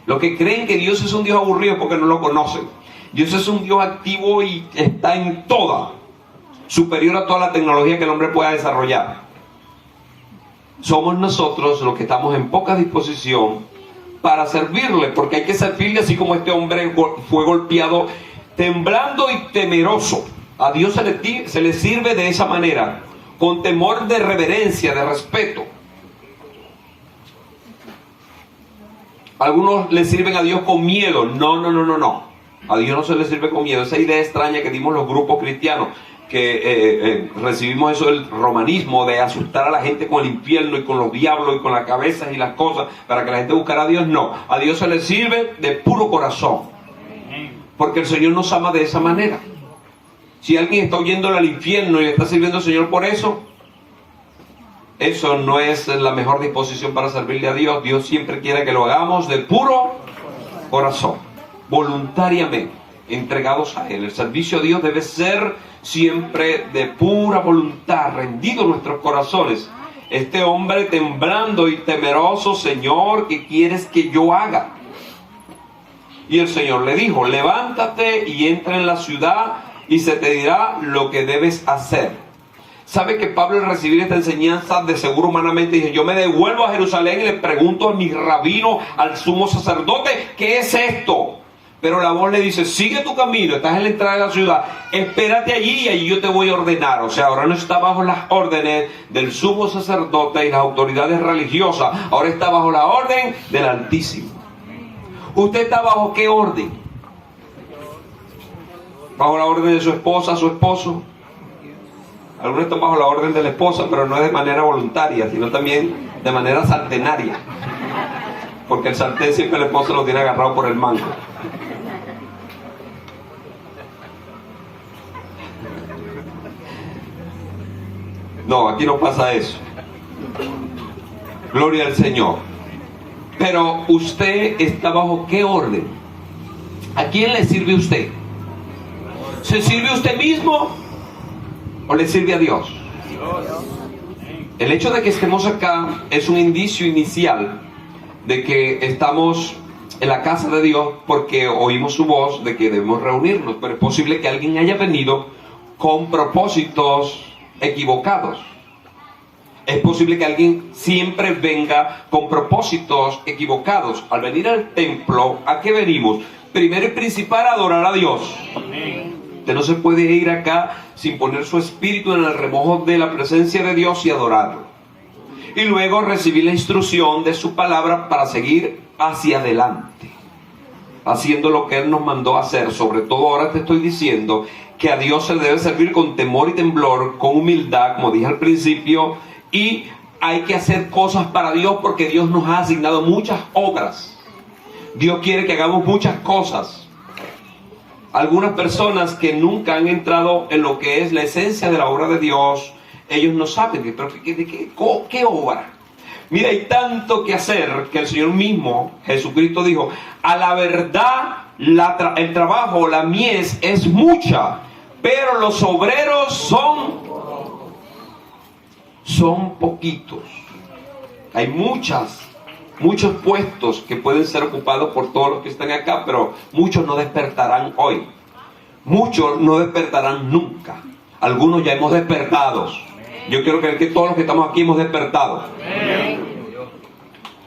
Los que creen que Dios es un Dios aburrido porque no lo conocen. Dios es un Dios activo y está en toda, superior a toda la tecnología que el hombre pueda desarrollar. Somos nosotros los que estamos en poca disposición para servirle, porque hay que servirle así como este hombre fue golpeado, temblando y temeroso. A Dios se le sirve de esa manera, con temor de reverencia, de respeto. Algunos le sirven a Dios con miedo. No. A Dios no se le sirve con miedo. Esa idea extraña que dimos los grupos cristianos, que recibimos eso del romanismo, de asustar a la gente con el infierno y con los diablos y con las cabezas y las cosas para que la gente buscara a Dios. No, a Dios se le sirve de puro corazón, porque el Señor nos ama de esa manera. Si alguien está huyéndole al infierno y le está sirviendo al Señor por eso, eso no es la mejor disposición para servirle a Dios. Dios siempre quiere que lo hagamos de puro corazón, voluntariamente, entregados a Él. El servicio a Dios debe ser siempre de pura voluntad, rendido nuestros corazones. Este hombre temblando y temeroso, Señor, ¿qué quieres que yo haga? Y el Señor le dijo, levántate y entra en la ciudad y se te dirá lo que debes hacer. ¿Sabe que Pablo, al recibir esta enseñanza, de seguro humanamente dice, yo me devuelvo a Jerusalén y le pregunto a mi rabino, al sumo sacerdote, ¿qué es esto? Pero la voz le dice, sigue tu camino, estás en la entrada de la ciudad, espérate allí y allí yo te voy a ordenar. O sea, ahora no está bajo las órdenes del sumo sacerdote y las autoridades religiosas, ahora está bajo la orden del Altísimo. ¿Usted está bajo qué orden? ¿Bajo la orden de su esposa, su esposo? Algunos están bajo la orden de la esposa, pero no es de manera voluntaria, sino también de manera sartenaria. Porque el sartén siempre el esposo lo tiene agarrado por el mango. No, aquí no pasa eso. Gloria al Señor. Pero usted está bajo ¿qué orden? ¿A quién le sirve usted? ¿Se sirve a usted mismo o le sirve a Dios? El hecho de que estemos acá es un indicio inicial de que estamos en la casa de Dios porque oímos su voz de que debemos reunirnos. Pero es posible que alguien haya venido con propósitos equivocados. Es posible que alguien siempre venga con propósitos equivocados. Al venir al templo, ¿a qué venimos? Primero y principal, a adorar a Dios. Usted no se puede ir acá sin poner su espíritu en el remojo de la presencia de Dios y adorarlo. Y luego recibir la instrucción de su palabra para seguir hacia adelante, haciendo lo que Él nos mandó a hacer. Sobre todo ahora te estoy diciendo que a Dios se le debe servir con temor y temblor, con humildad, como dije al principio, y hay que hacer cosas para Dios porque Dios nos ha asignado muchas obras. Dios quiere que hagamos muchas cosas. Algunas personas que nunca han entrado en lo que es la esencia de la obra de Dios, ellos no saben de qué obra. Mira, hay tanto que hacer que el Señor mismo, Jesucristo, dijo: a la verdad, el trabajo, la mies es mucha, pero los obreros son poquitos. Hay muchos puestos que pueden ser ocupados por todos los que están acá, pero muchos no despertarán hoy. Muchos no despertarán nunca. Algunos ya hemos despertado. Yo quiero creer que todos los que estamos aquí hemos despertado.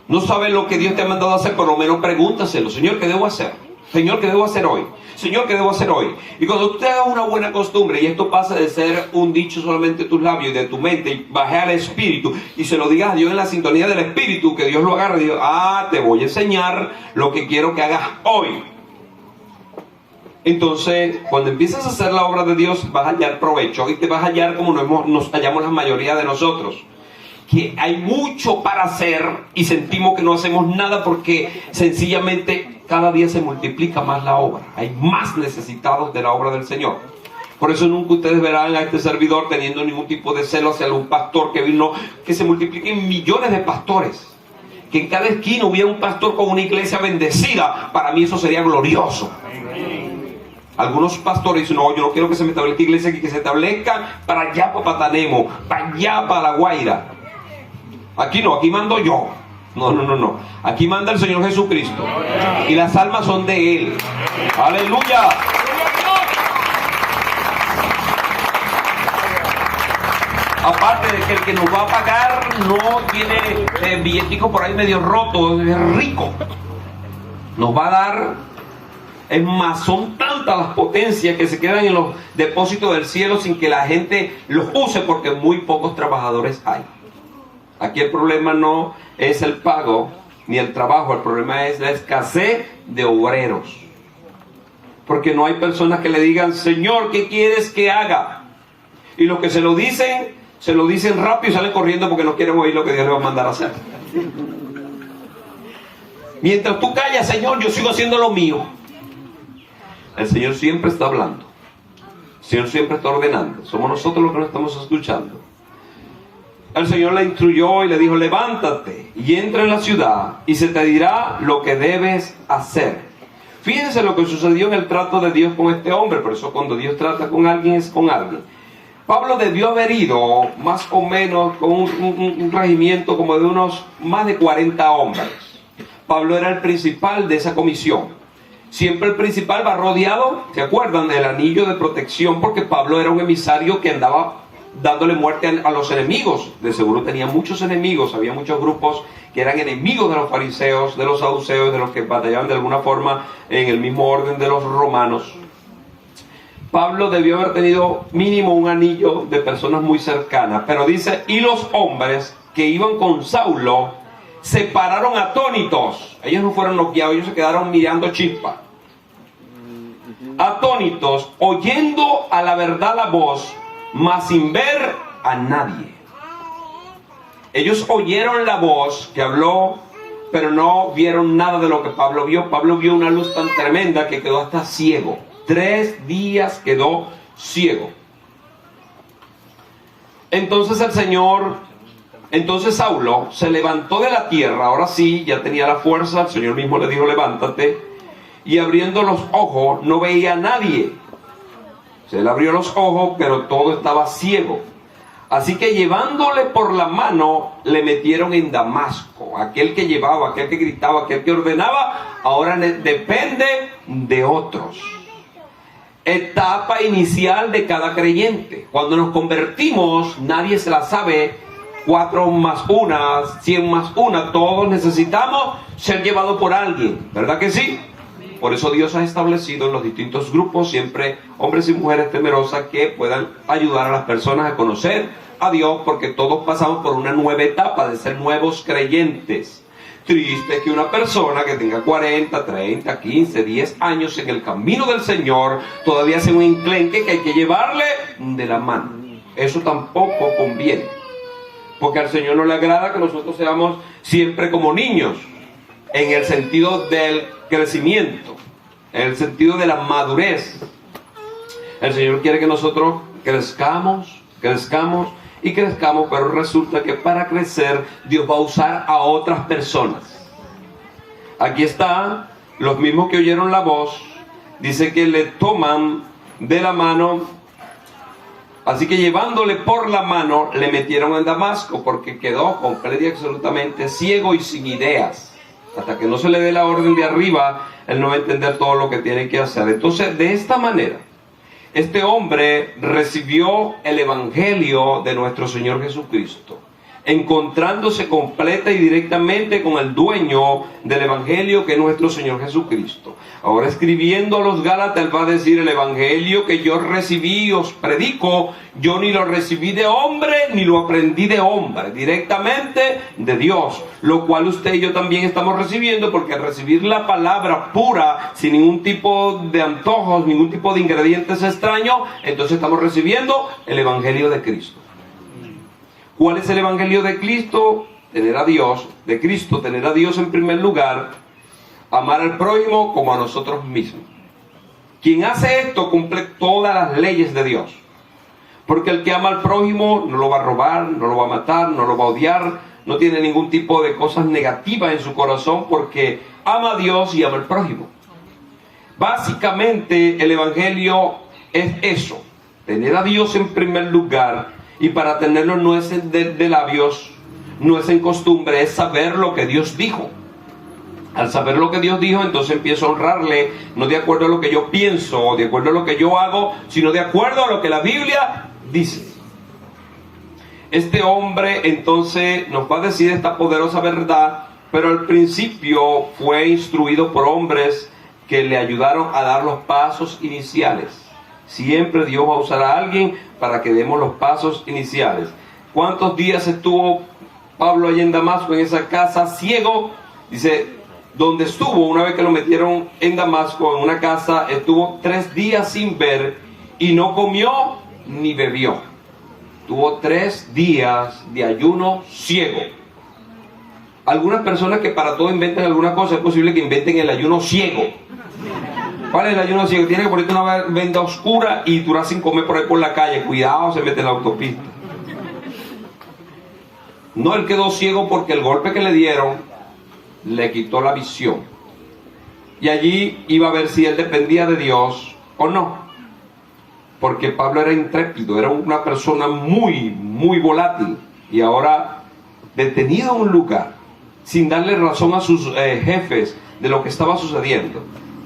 No sabes lo que Dios te ha mandado a hacer, por lo menos pregúntaselo: Señor, ¿qué debo hacer? Señor, ¿qué debo hacer hoy? Señor, ¿qué debo hacer hoy? Y cuando usted haga una buena costumbre, y esto pasa de ser un dicho solamente de tus labios y de tu mente, y baje al Espíritu, y se lo digas a Dios en la sintonía del Espíritu, que Dios lo agarre y diga: te voy a enseñar lo que quiero que hagas hoy. Entonces, cuando empiezas a hacer la obra de Dios, vas a hallar provecho, y te vas a hallar como nos hallamos la mayoría de nosotros, que hay mucho para hacer y sentimos que no hacemos nada porque sencillamente cada día se multiplica más la obra. Hay más necesitados de la obra del Señor. Por eso nunca ustedes verán a este servidor teniendo ningún tipo de celo hacia algún pastor que vino, que se multipliquen millones de pastores. Que en cada esquina hubiera un pastor con una iglesia bendecida. Para mí eso sería glorioso. Algunos pastores dicen: no, yo no quiero que se me establezca iglesia aquí, que se establezca para allá, para Patanemo, para allá, para La Guaira. Aquí no, aquí mando yo. No. Aquí manda el Señor Jesucristo. Y las almas son de Él. ¡Aleluya! Aparte de que el que nos va a pagar no tiene billetico por ahí medio roto, es rico. Nos va a dar. Es más, son tantas las potencias que se quedan en los depósitos del cielo sin que la gente los use, porque muy pocos trabajadores hay. Aquí el problema no es el pago ni el trabajo, el problema es la escasez de obreros. Porque no hay personas que le digan: Señor, ¿qué quieres que haga? Y los que se lo dicen rápido y salen corriendo porque no quieren oír lo que Dios les va a mandar a hacer. Mientras tú callas: Señor, yo sigo haciendo lo mío. El Señor siempre está hablando. El Señor siempre está ordenando. Somos nosotros los que no estamos escuchando. El Señor le instruyó y le dijo: levántate y entra en la ciudad y se te dirá lo que debes hacer. Fíjense lo que sucedió en el trato de Dios con este hombre. Por eso cuando Dios trata con alguien, es con alguien. Pablo debió haber ido más o menos con un regimiento como de unos más de 40 hombres. Pablo era el principal de esa comisión. Siempre el principal va rodeado, ¿se acuerdan?, del anillo de protección, porque Pablo era un emisario que andaba dándole muerte a los enemigos. De seguro tenía muchos enemigos. Había muchos grupos que eran enemigos de los fariseos, de los saduceos, de los que batallaban de alguna forma en el mismo orden de los romanos. Pablo debió haber tenido mínimo un anillo de personas muy cercanas. Pero dice: y los hombres que iban con Saulo se pararon atónitos. Ellos no fueron noqueados, ellos se quedaron mirando chispa. Atónitos, oyendo a la verdad la voz, mas sin ver a nadie. Ellos oyeron la voz que habló, pero no vieron nada de lo que Pablo vio. Pablo vio una luz tan tremenda que quedó hasta ciego. 3 días quedó ciego. Entonces Saulo se levantó de la tierra, ahora sí, ya tenía la fuerza, el Señor mismo le dijo, levántate, y abriendo los ojos no veía a nadie. Se le abrió los ojos, pero todo estaba ciego. Así que llevándole por la mano, le metieron en Damasco. Aquel que llevaba, aquel que gritaba, aquel que ordenaba, ahora depende de otros. Etapa inicial de cada creyente. Cuando nos convertimos, nadie se la sabe. 4 más 1, 100 más 1. Todos necesitamos ser llevados por alguien. ¿Verdad que sí? Por eso Dios ha establecido en los distintos grupos siempre hombres y mujeres temerosas que puedan ayudar a las personas a conocer a Dios, porque todos pasamos por una nueva etapa de ser nuevos creyentes. Triste que una persona que tenga 40, 30, 15, 10 años en el camino del Señor todavía sea un enclenque que hay que llevarle de la mano. Eso tampoco conviene, porque al Señor no le agrada que nosotros seamos siempre como niños, en el sentido del crecimiento, en el sentido de la madurez. El Señor quiere que nosotros crezcamos, pero resulta que para crecer Dios va a usar a otras personas. Aquí está, los mismos que oyeron la voz, dice que le toman de la mano, así que llevándole por la mano le metieron en Damasco, porque quedó completo y absolutamente ciego y sin ideas. Hasta que no se le dé la orden de arriba, él no va a entender todo lo que tiene que hacer. Entonces, de esta manera, este hombre recibió el evangelio de nuestro Señor Jesucristo, encontrándose completa y directamente con el dueño del evangelio, que es nuestro Señor Jesucristo. Ahora, escribiendo a los Gálatas, él va a decir: el evangelio que yo recibí y os predico, yo ni lo recibí de hombre, ni lo aprendí de hombre, directamente de Dios, lo cual usted y yo también estamos recibiendo, porque al recibir la palabra pura, sin ningún tipo de antojos, ningún tipo de ingredientes extraños, entonces estamos recibiendo el evangelio de Cristo. ¿Cuál es el evangelio de Cristo? Tener a Dios, de Cristo, tener a Dios en primer lugar, amar al prójimo como a nosotros mismos. Quien hace esto cumple todas las leyes de Dios, porque el que ama al prójimo no lo va a robar, no lo va a matar, no lo va a odiar, no tiene ningún tipo de cosas negativas en su corazón, porque ama a Dios y ama al prójimo. Básicamente el evangelio es eso, tener a Dios en primer lugar. Y para tenerlo no es de labios, no es en costumbre, es saber lo que Dios dijo. Al saber lo que Dios dijo, entonces empiezo a honrarle, no de acuerdo a lo que yo pienso, o de acuerdo a lo que yo hago, sino de acuerdo a lo que la Biblia dice. Este hombre entonces nos va a decir esta poderosa verdad, pero al principio fue instruido por hombres que le ayudaron a dar los pasos iniciales. Siempre Dios va a usar a alguien para que demos los pasos iniciales. ¿Cuántos días estuvo Pablo allí en Damasco, en esa casa, ciego? Dice, donde estuvo, una vez que lo metieron en Damasco, en una casa, estuvo 3 días sin ver y no comió ni bebió. Tuvo 3 días de ayuno ciego. Algunas personas que para todo inventan alguna cosa, es posible que inventen el ayuno ciego. ¿Cuál es el ayuno ciego? Tiene que ponerte una venda oscura y durar sin comer por ahí por la calle. Cuidado, se mete en la autopista. No, él quedó ciego porque el golpe que le dieron le quitó la visión. Y allí iba a ver si él dependía de Dios o no. Porque Pablo era intrépido, era una persona muy volátil. Y ahora, detenido en un lugar, sin darle razón a sus jefes de lo que estaba sucediendo.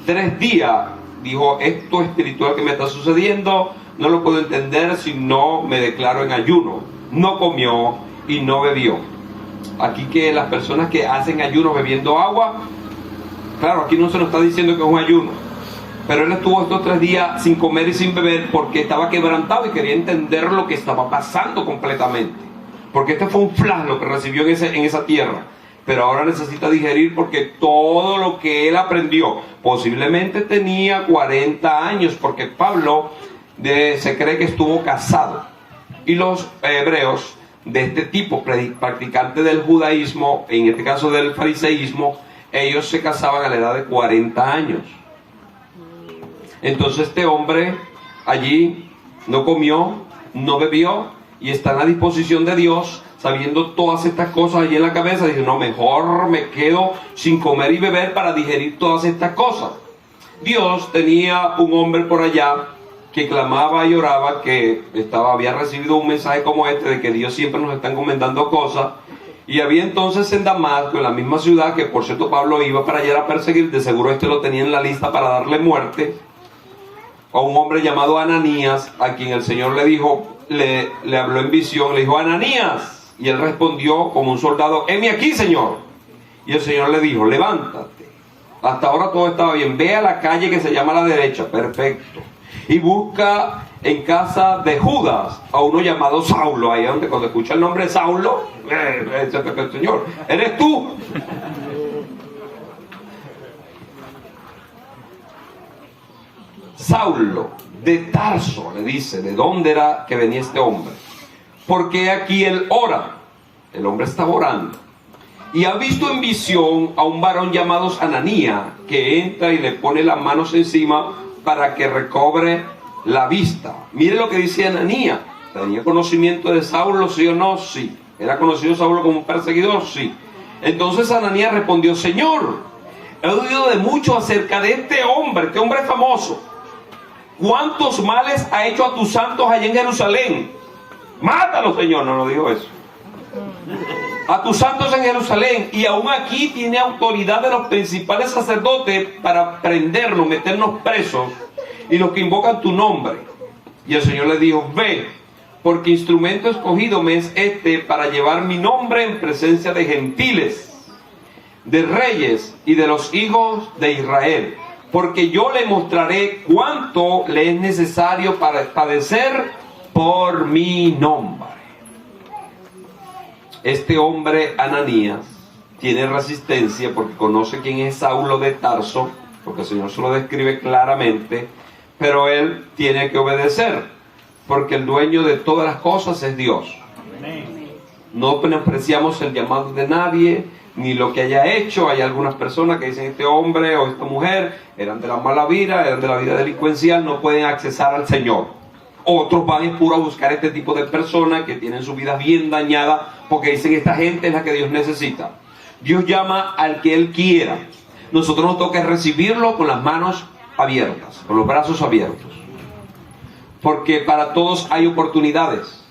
3 días, dijo, esto espiritual que me está sucediendo, no lo puedo entender si no me declaro en ayuno. No comió y no bebió. Aquí que las personas que hacen ayuno bebiendo agua, claro, aquí no se nos está diciendo que es un ayuno, pero él estuvo estos 3 días sin comer y sin beber porque estaba quebrantado y quería entender lo que estaba pasando completamente, porque este fue un flash lo que recibió en esa tierra. Pero ahora necesita digerir, porque todo lo que él aprendió, posiblemente tenía 40 años, porque Pablo se cree que estuvo casado. Y los hebreos de este tipo, practicantes del judaísmo, en este caso del fariseísmo, ellos se casaban a la edad de 40 años. Entonces este hombre allí no comió, no bebió, y están a disposición de Dios, sabiendo todas estas cosas allí en la cabeza, dicen, no, mejor me quedo sin comer y beber para digerir todas estas cosas. Dios tenía un hombre por allá que clamaba y oraba, que había recibido un mensaje como este, de que Dios siempre nos está encomendando cosas. Y había entonces en Damasco, en la misma ciudad, que por cierto Pablo iba para allá a perseguir, de seguro este lo tenía en la lista para darle muerte, a un hombre llamado Ananías, a quien el Señor le dijo, le habló en visión, le dijo, Ananías, y él respondió como un soldado, heme aquí, Señor. Y el Señor le dijo, levántate, hasta ahora todo estaba bien, ve a la calle que se llama a la derecha, perfecto, y busca en casa de Judas a uno llamado Saulo. Ahí donde cuando escucha el nombre de Saulo, el Señor, eres tú. Saulo de Tarso, le dice, ¿de dónde era que venía este hombre? Porque aquí él ora, el hombre estaba orando, y ha visto en visión a un varón llamado Ananías, que entra y le pone las manos encima para que recobre la vista. Mire lo que dice Ananías. ¿Tenía conocimiento de Saulo, sí o no? Sí. ¿Era conocido Saulo como un perseguidor? Sí. Entonces Ananías respondió, Señor, he oído de mucho acerca de este hombre famoso. ¿Cuántos males ha hecho a tus santos allá en Jerusalén? Mátalo, Señor. No dijo eso. A tus santos en Jerusalén, y aún aquí tiene autoridad de los principales sacerdotes para prendernos, meternos presos, y los que invocan tu nombre. Y el Señor le dijo, ve, porque instrumento escogido me es este para llevar mi nombre en presencia de gentiles, de reyes y de los hijos de Israel, porque yo le mostraré cuánto le es necesario para padecer por mi nombre. Este hombre Ananías tiene resistencia porque conoce quién es Saulo de Tarso, porque el Señor se lo describe claramente, pero él tiene que obedecer, porque el dueño de todas las cosas es Dios. No menospreciamos el llamado de nadie, ni lo que haya hecho. Hay algunas personas que dicen, este hombre o esta mujer eran de la mala vida, eran de la vida delincuencial, no pueden accesar al Señor. Otros van en puro a buscar este tipo de personas que tienen su vida bien dañada, porque dicen, esta gente es la que Dios necesita. Dios llama al que Él quiera. Nosotros nos toca recibirlo con las manos abiertas, con los brazos abiertos, porque para todos hay oportunidades,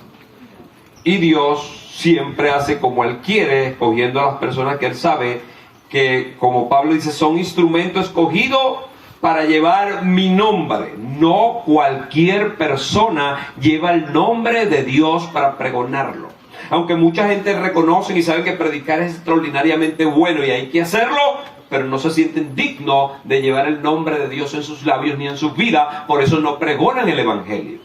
y Dios siempre hace como Él quiere, escogiendo a las personas que Él sabe que, como Pablo dice, son instrumento escogido para llevar mi nombre. No cualquier persona lleva el nombre de Dios para pregonarlo. Aunque mucha gente reconoce y sabe que predicar es extraordinariamente bueno y hay que hacerlo, pero no se sienten dignos de llevar el nombre de Dios en sus labios ni en sus vidas, por eso no pregonan el Evangelio.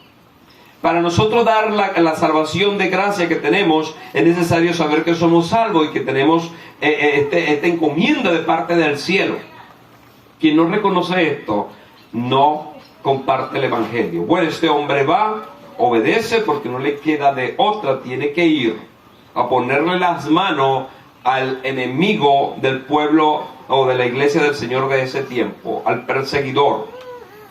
Para nosotros dar la salvación de gracia que tenemos, es necesario saber que somos salvos y que tenemos esta encomienda de parte del cielo. Quien no reconoce esto, no comparte el Evangelio. Bueno, este hombre va, obedece porque no le queda de otra, tiene que ir a ponerle las manos al enemigo del pueblo o de la iglesia del Señor de ese tiempo, al perseguidor.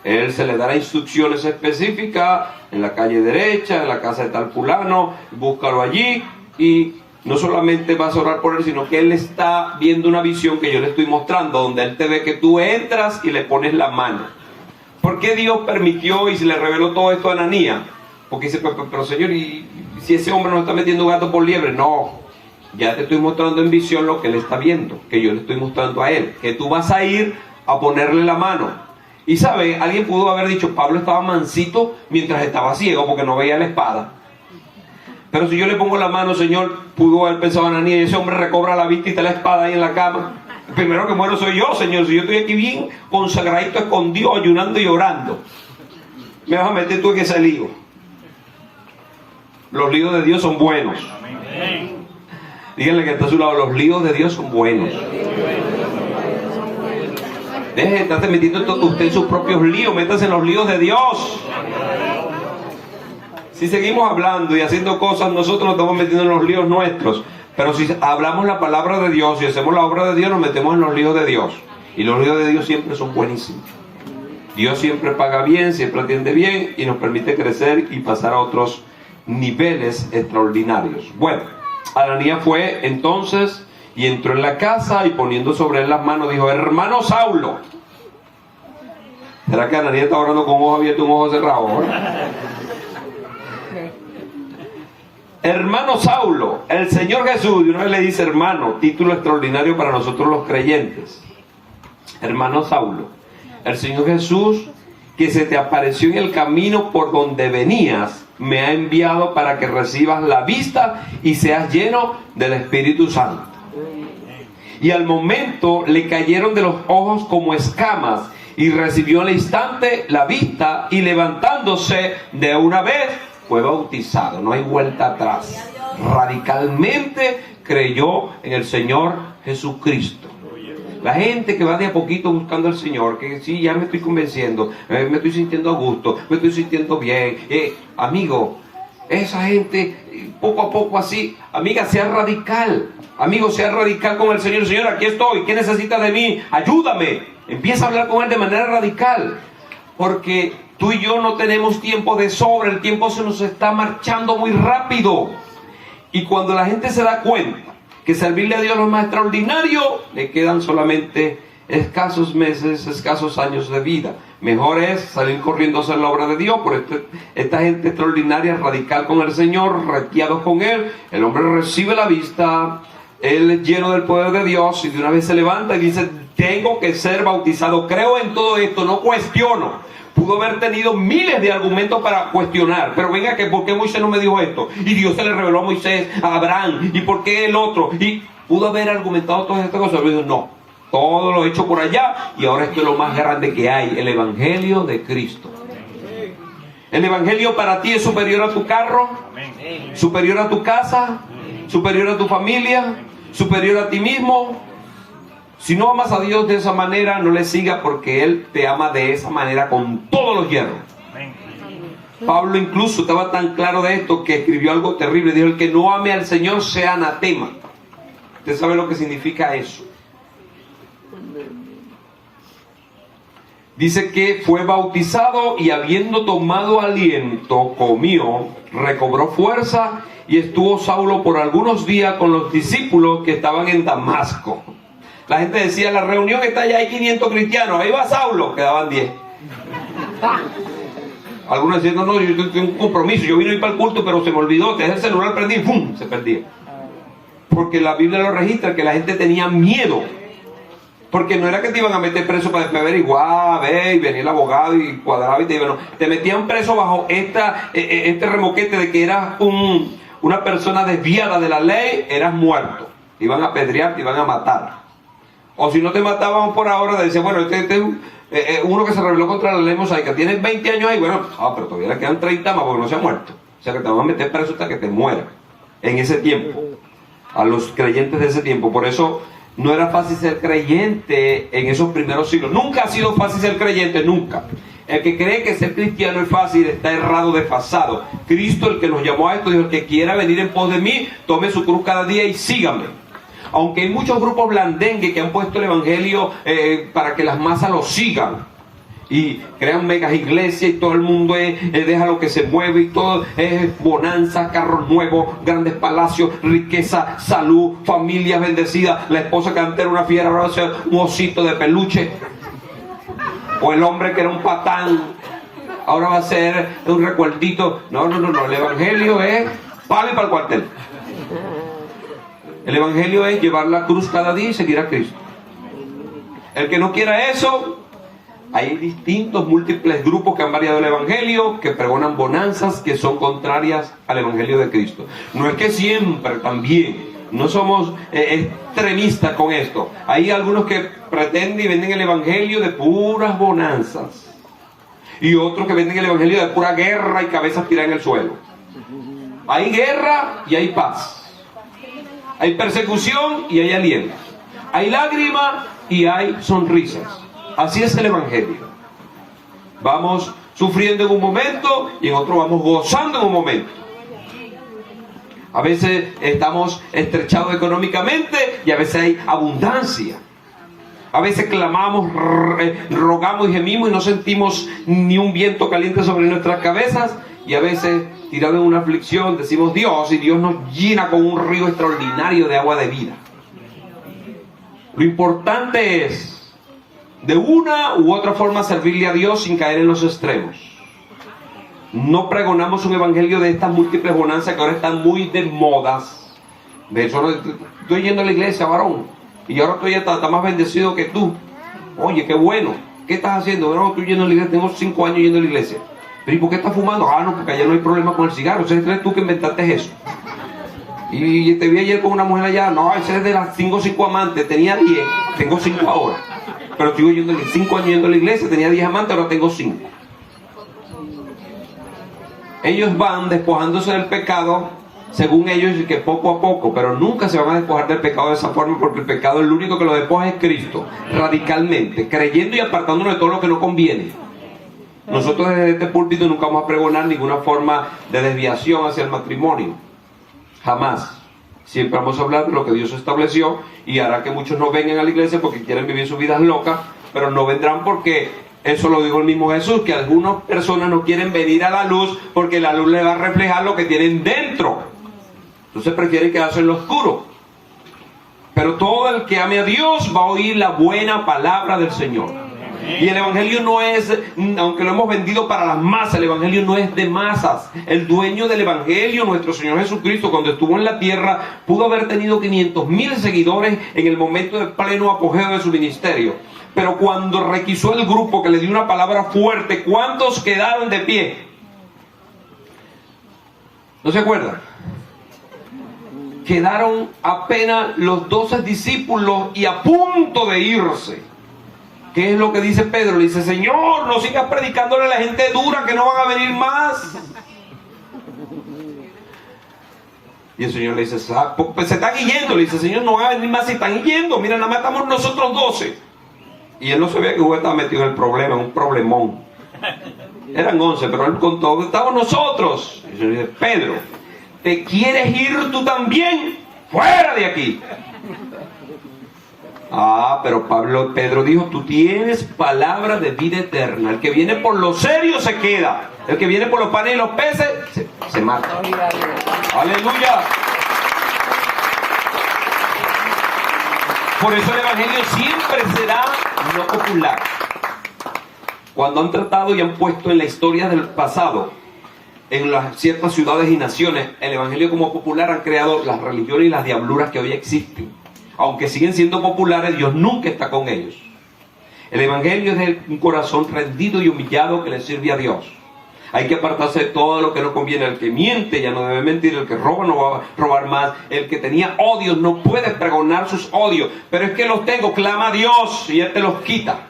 Él se le dará instrucciones específicas, en la calle derecha, en la casa de tal fulano, búscalo allí, y no solamente vas a orar por él, sino que él está viendo una visión que yo le estoy mostrando, donde él te ve que tú entras y le pones la mano. ¿Por qué Dios permitió y se le reveló todo esto a Ananías? Porque dice, pero Señor, ¿y si ese hombre nos está metiendo gato por liebre? No, ya te estoy mostrando en visión lo que él está viendo, que yo le estoy mostrando a él, que tú vas a ir a ponerle la mano. Y sabe, alguien pudo haber dicho, Pablo estaba mansito mientras estaba ciego porque no veía la espada. Pero si yo le pongo la mano, Señor, pudo haber pensado Ananías, y ese hombre recobra la vista y está la espada ahí en la cama. El primero que muero soy yo, Señor. Si yo estoy aquí bien consagradito con Dios, ayunando y orando, me vas a meter tú en ese lío. Los líos de Dios son buenos. Díganle que está a su lado, los líos de Dios son buenos. Deje de estarse metiendo usted en sus propios líos, métase en los líos de Dios. Si seguimos hablando y haciendo cosas, nosotros nos estamos metiendo en los líos nuestros. Pero si hablamos la palabra de Dios y hacemos la obra de Dios, nos metemos en los líos de Dios. Y los líos de Dios siempre son buenísimos. Dios siempre paga bien, siempre atiende bien y nos permite crecer y pasar a otros niveles extraordinarios. Bueno, Ananías fue entonces y entró en la casa y poniendo sobre él las manos dijo: hermano Saulo. ¿Será que Ananías está orando con un ojo abierto y un ojo cerrado? Hermano Saulo, el Señor Jesús, y una vez le dice hermano, título extraordinario para nosotros los creyentes. Hermano Saulo, el Señor Jesús, que se te apareció en el camino por donde venías, me ha enviado para que recibas la vista y seas lleno del Espíritu Santo. Y al momento le cayeron de los ojos como escamas y recibió al instante la vista y levantándose de una vez fue bautizado. No hay vuelta atrás. Radicalmente creyó en el Señor Jesucristo. La gente que va de a poquito buscando al Señor, que sí, ya me estoy convenciendo, me estoy sintiendo a gusto, me estoy sintiendo bien. Amigo, esa gente, poco a poco así, amiga, sea radical. Amigo, sea radical con el Señor. Señor, aquí estoy, ¿qué necesitas de mí? Ayúdame. Empieza a hablar con Él de manera radical. Porque tú y yo no tenemos tiempo de sobra, el tiempo se nos está marchando muy rápido. Y cuando la gente se da cuenta que servirle a Dios es lo más extraordinario, le quedan solamente escasos meses, escasos años de vida. Mejor es salir corriendo a hacer la obra de Dios. Por esta gente extraordinaria, radical con el Señor, reteados con Él. El hombre recibe la vista, él es lleno del poder de Dios y de una vez se levanta y dice: tengo que ser bautizado. Creo en todo esto, no cuestiono. Pudo haber tenido miles de argumentos para cuestionar, pero venga, que ¿por qué Moisés no me dijo esto? Y Dios se le reveló a Moisés, a Abraham, ¿y por qué el otro? Y pudo haber argumentado todas estas cosas, pero dijo: no, todo lo he hecho por allá y ahora esto es lo más grande que hay, el Evangelio de Cristo. El Evangelio para ti es superior a tu carro, superior a tu casa, superior a tu familia, superior a ti mismo. Si no amas a Dios de esa manera, no le sigas, porque Él te ama de esa manera con todos los hierros. Pablo incluso estaba tan claro de esto que escribió algo terrible. Dijo: el que no ame al Señor sea anatema. ¿Usted sabe lo que significa eso? Dice que fue bautizado y habiendo tomado aliento, comió, recobró fuerza y estuvo Saulo por algunos días con los discípulos que estaban en Damasco. La gente decía: la reunión está allá, hay 500 cristianos, ahí va Saulo, quedaban 10. Algunos decían: no, yo tengo un compromiso, yo vine a ir para el culto, pero se me olvidó, te dejé el celular prendido y ¡pum!, se perdía. Porque la Biblia lo registra, que la gente tenía miedo. Porque no era que te iban a meter preso para después averiguar, y venía el abogado y cuadraba y te iban, no. Te metían preso bajo este remoquete de que eras una persona desviada de la ley, eras muerto. Te iban a apedrear, te iban a matar. O si no te mataban por ahora, decían: bueno, este es uno que se rebeló contra la ley mosaica, tiene 20 años ahí, bueno, pero todavía le quedan 30 más porque no se ha muerto. O sea que te van a meter preso hasta que te mueras. En ese tiempo, a los creyentes de ese tiempo. Por eso no era fácil ser creyente en esos primeros siglos. Nunca ha sido fácil ser creyente, nunca. El que cree que ser cristiano es fácil está errado, desfasado. Cristo, el que nos llamó a esto, dijo: el que quiera venir en pos de mí, tome su cruz cada día y sígame. Aunque hay muchos grupos blandengue que han puesto el Evangelio para que las masas lo sigan y crean megas iglesias y todo el mundo deja lo que se mueve y todo es bonanza, carros nuevos, grandes palacios, riqueza, salud, familias bendecidas. La esposa que antes era una fiera ahora va a ser un osito de peluche, o el hombre que era un patán ahora va a ser un recuerdito. No, el Evangelio es pale para el cuartel. El Evangelio es llevar la cruz cada día y seguir a Cristo. El que no quiera eso, hay distintos, múltiples grupos que han variado el Evangelio, que pregonan bonanzas que son contrarias al Evangelio de Cristo. No es que siempre también, no somos extremistas con esto. Hay algunos que pretenden y venden el Evangelio de puras bonanzas. Y otros que venden el Evangelio de pura guerra y cabezas tiradas en el suelo. Hay guerra y hay paz. Hay persecución y hay aliento. Hay lágrimas y hay sonrisas. Así es el Evangelio. Vamos sufriendo en un momento y en otro vamos gozando en un momento. A veces estamos estrechados económicamente y a veces hay abundancia. A veces clamamos, rogamos y gemimos y no sentimos ni un viento caliente sobre nuestras cabezas. y a veces, tirado en una aflicción, decimos Dios, y Dios nos llena con un río extraordinario de agua de vida. Lo importante es, de una u otra forma, servirle a Dios sin caer en los extremos. No pregonamos un evangelio de estas múltiples bonanzas que ahora están muy de modas. De hecho, estoy yendo a la iglesia, varón, y ahora estoy hasta más bendecido que tú. Oye, qué bueno. ¿Qué estás haciendo? No, estoy yendo a la iglesia, tengo 5 años yendo a la iglesia. ¿Pero y por qué estás fumando? Ah, no, porque allá no hay problema con el cigarro. ¿Sabes crees tú que inventaste eso? Y te vi ayer con una mujer allá. No, ese es de las 5 amantes. Tenía 10, tengo 5 ahora. Pero estoy yendo 5 años yendo a la iglesia, tenía 10 amantes, ahora tengo 5. Ellos van despojándose del pecado, según ellos, y que poco a poco, pero nunca se van a despojar del pecado de esa forma, porque el pecado, el único que lo despoja es Cristo, radicalmente, creyendo y apartándonos de todo lo que no conviene. Nosotros desde este púlpito nunca vamos a pregonar ninguna forma de desviación hacia el matrimonio, jamás. Siempre vamos a hablar de lo que Dios estableció, y hará que muchos no vengan a la iglesia porque quieren vivir sus vidas locas, pero no vendrán porque, eso lo dijo el mismo Jesús, que algunas personas no quieren venir a la luz porque la luz le va a reflejar lo que tienen dentro. Entonces prefieren quedarse en lo oscuro. Pero todo el que ame a Dios va a oír la buena palabra del Señor. Y el evangelio no es, aunque lo hemos vendido para las masas, el evangelio no es de masas. El dueño del evangelio, nuestro Señor Jesucristo, cuando estuvo en la tierra, pudo haber tenido 500,000 seguidores en el momento de pleno apogeo de su ministerio. Pero cuando requisó el grupo que le dio una palabra fuerte, ¿cuántos quedaron de pie? ¿No se acuerdan? Quedaron apenas los 12 discípulos y a punto de irse. ¿Qué es lo que dice Pedro? Le dice, Señor, no sigas predicándole a la gente dura que no van a venir más. Y el Señor le dice, pues se están yendo. Le dice, Señor, no van a venir más si están yendo. Mira, nada más estamos nosotros 12. Y él no sabía que Juan estaba metido en el problema, en un problemón. Eran 11, pero él contó, estábamos nosotros. Y el Señor dice, Pedro, ¿te quieres ir tú también? ¡Fuera de aquí! Ah, pero Pedro dijo, tú tienes palabra de vida eterna. El que viene por lo serio se queda. El que viene por los panes y los peces se mata. ¡Aleluya! Por eso el evangelio siempre será no popular. Cuando han tratado y han puesto en la historia del pasado, en las ciertas ciudades y naciones, el evangelio como popular, han creado las religiones y las diabluras que hoy existen. Aunque siguen siendo populares, Dios nunca está con ellos. El evangelio es de un corazón rendido y humillado que le sirve a Dios. Hay que apartarse de todo lo que no conviene. El que miente ya no debe mentir, el que roba no va a robar más, el que tenía odios no puede pregonar sus odios. Pero es que los tengo, clama a Dios y Él te los quita.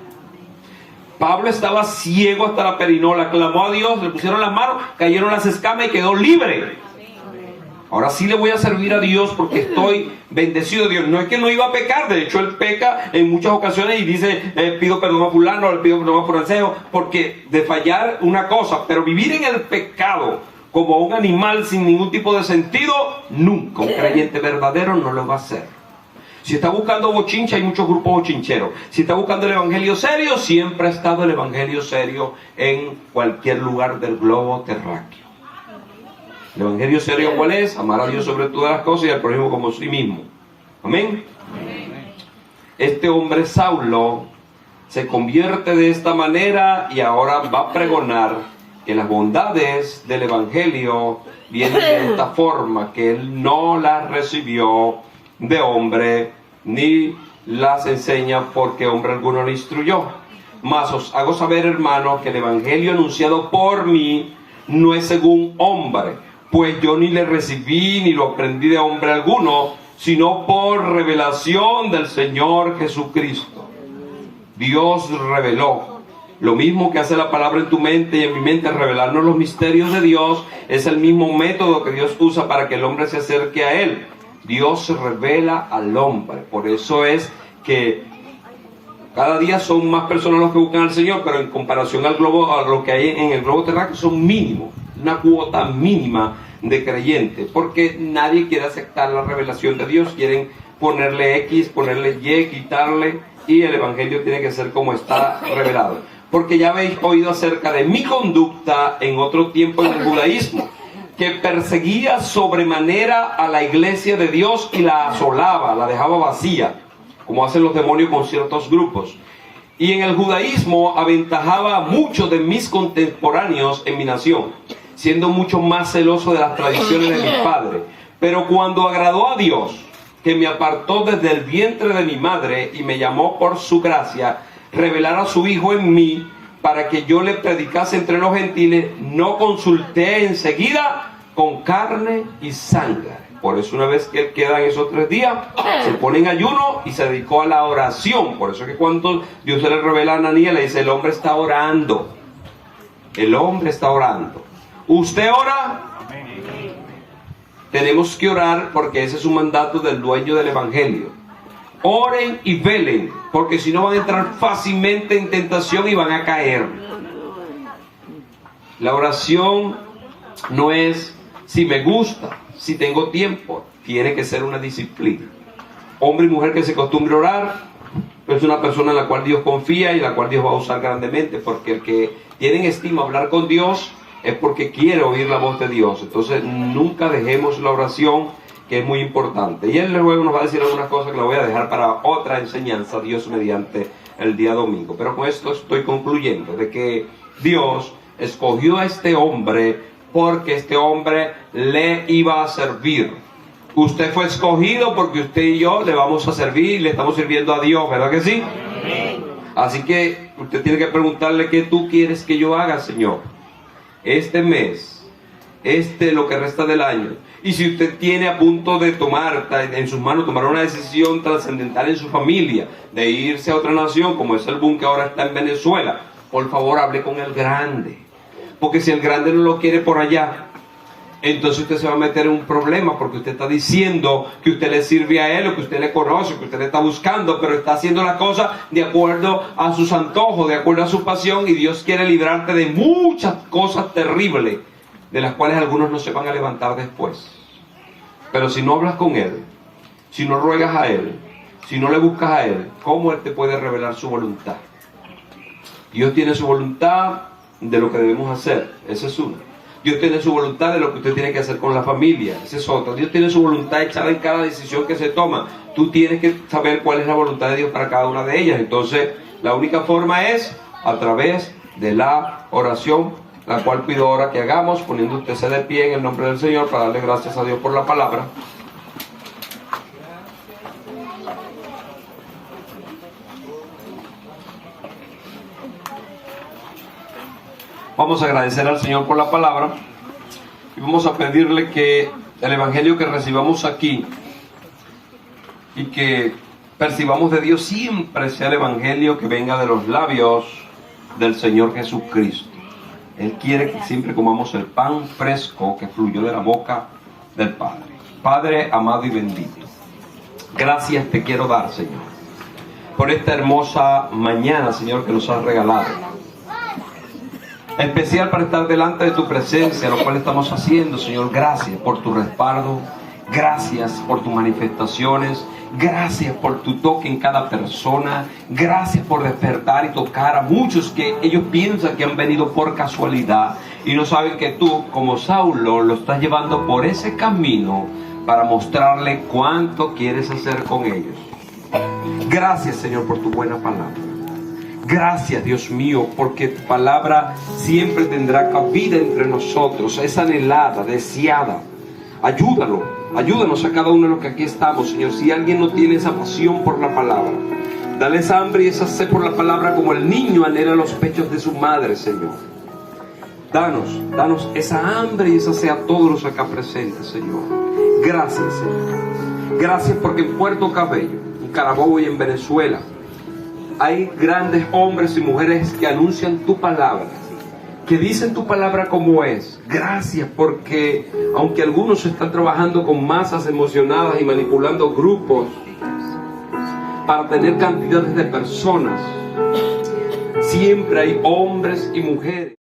Pablo estaba ciego hasta la perinola, clamó a Dios, le pusieron las manos, cayeron las escamas y quedó libre. Ahora sí le voy a servir a Dios porque estoy bendecido de Dios. No es que no iba a pecar, de hecho él peca en muchas ocasiones y dice, pido perdón a fulano, le pido perdón a Francesco, porque de fallar una cosa, pero vivir en el pecado como un animal sin ningún tipo de sentido, nunca un creyente verdadero no lo va a hacer. Si está buscando bochincha, hay muchos grupos bochincheros. Si está buscando el evangelio serio, siempre ha estado el evangelio serio en cualquier lugar del globo terráqueo. El evangelio serio, ¿cuál es? Amar a Dios sobre todas las cosas y al prójimo como sí mismo. Amén. Este hombre Saulo se convierte de esta manera y ahora va a pregonar que las bondades del evangelio vienen de esta forma, que él no las recibió de hombre ni las enseña porque hombre alguno le instruyó. Mas os hago saber, hermanos, que el evangelio anunciado por mí no es según hombre, pues yo ni le recibí ni lo aprendí de hombre alguno, sino por revelación del Señor Jesucristo. Dios reveló. Lo mismo que hace la palabra en tu mente y en mi mente, revelarnos los misterios de Dios, es el mismo método que Dios usa para que el hombre se acerque a Él. Dios se revela al hombre. Por eso es que cada día son más personas los que buscan al Señor, pero en comparación al globo, a lo que hay en el globo terráqueo, son mínimos. Una cuota mínima de creyentes, porque nadie quiere aceptar la revelación de Dios. Quieren ponerle X, ponerle Y, quitarle, y el evangelio tiene que ser como está revelado. porque ya habéis oído acerca de mi conducta en otro tiempo en el judaísmo, que perseguía sobremanera a la iglesia de Dios y la asolaba, la dejaba vacía, como hacen los demonios con ciertos grupos. Y en el judaísmo aventajaba a muchos de mis contemporáneos en mi nación, siendo mucho más celoso de las tradiciones de mis padres. Pero cuando agradó a Dios, que me apartó desde el vientre de mi madre y me llamó por su gracia, revelar a su Hijo en mí, para que yo le predicase entre los gentiles, no consulté enseguida con carne y sangre. Por eso una vez que él queda en esos 3 días, se pone en ayuno y se dedicó a la oración. Por eso que cuando Dios se le revela a Ananías, le dice, el hombre está orando. El hombre está orando. ¿Usted ora? Tenemos que orar porque ese es un mandato del dueño del evangelio. Oren y velen, porque si no van a entrar fácilmente en tentación y van a caer. La oración no es si me gusta, si tengo tiempo, tiene que ser una disciplina. Hombre y mujer que se acostumbre a orar es una persona en la cual Dios confía y la cual Dios va a usar grandemente, porque el que tiene en estima hablar con Dios es porque quiere oír la voz de Dios. Entonces nunca dejemos la oración, que es muy importante. Y él luego nos va a decir algunas cosas que la voy a dejar para otra enseñanza, Dios mediante, el día domingo. Pero con esto estoy concluyendo de que Dios escogió a este hombre porque este hombre le iba a servir. Usted fue escogido porque usted y yo le vamos a servir y le estamos sirviendo a Dios, ¿verdad que sí? Así que usted tiene que preguntarle qué tú quieres que yo haga, Señor, este mes, lo que resta del año. Y si usted tiene a punto de tomar en sus manos, tomar una decisión trascendental en su familia, de irse a otra nación, como es el boom que ahora está en Venezuela, por favor hable con el grande. Porque si el grande no lo quiere por allá, entonces usted se va a meter en un problema, porque usted está diciendo que usted le sirve a él, o que usted le conoce, que usted le está buscando, pero está haciendo la cosa de acuerdo a sus antojos, de acuerdo a su pasión, y Dios quiere librarte de muchas cosas terribles, de las cuales algunos no se van a levantar después. Pero si no hablas con él, si no ruegas a él, si no le buscas a él, ¿cómo él te puede revelar su voluntad? Dios tiene su voluntad de lo que debemos hacer, esa es una. Dios tiene su voluntad de lo que usted tiene que hacer con la familia, esa es otra. Dios tiene su voluntad echada en cada decisión que se toma. Tú tienes que saber cuál es la voluntad de Dios para cada una de ellas. Entonces, la única forma es a través de la oración, la cual pido ahora que hagamos, poniendo usted de pie en el nombre del Señor, para darle gracias a Dios por la palabra. Vamos a agradecer al Señor por la palabra y vamos a pedirle que el evangelio que recibamos aquí y que percibamos de Dios siempre sea el evangelio que venga de los labios del Señor Jesucristo. Él quiere que siempre comamos el pan fresco que fluyó de la boca del Padre. Padre amado y bendito, gracias te quiero dar, Señor, por esta hermosa mañana, Señor, que nos has regalado. Especial para estar delante de tu presencia, lo cual estamos haciendo, Señor. Gracias por tu respaldo, gracias por tus manifestaciones, gracias por tu toque en cada persona, gracias por despertar y tocar a muchos que ellos piensan que han venido por casualidad y no saben que tú, como Saulo, lo estás llevando por ese camino para mostrarle cuánto quieres hacer con ellos. Gracias, Señor, por tu buena palabra. Gracias, Dios mío, porque tu palabra siempre tendrá cabida entre nosotros. Es anhelada, deseada. Ayúdanos a cada uno de los que aquí estamos, Señor. Si alguien no tiene esa pasión por la palabra, dale esa hambre y esa sed por la palabra, como el niño anhela los pechos de su madre, Señor. Danos esa hambre y esa sed a todos los acá presentes, Señor. Gracias, Señor. Gracias porque en Puerto Cabello, en Carabobo y en Venezuela hay grandes hombres y mujeres que anuncian tu palabra, que dicen tu palabra como es. Gracias porque aunque algunos están trabajando con masas emocionadas y manipulando grupos para tener cantidades de personas, siempre hay hombres y mujeres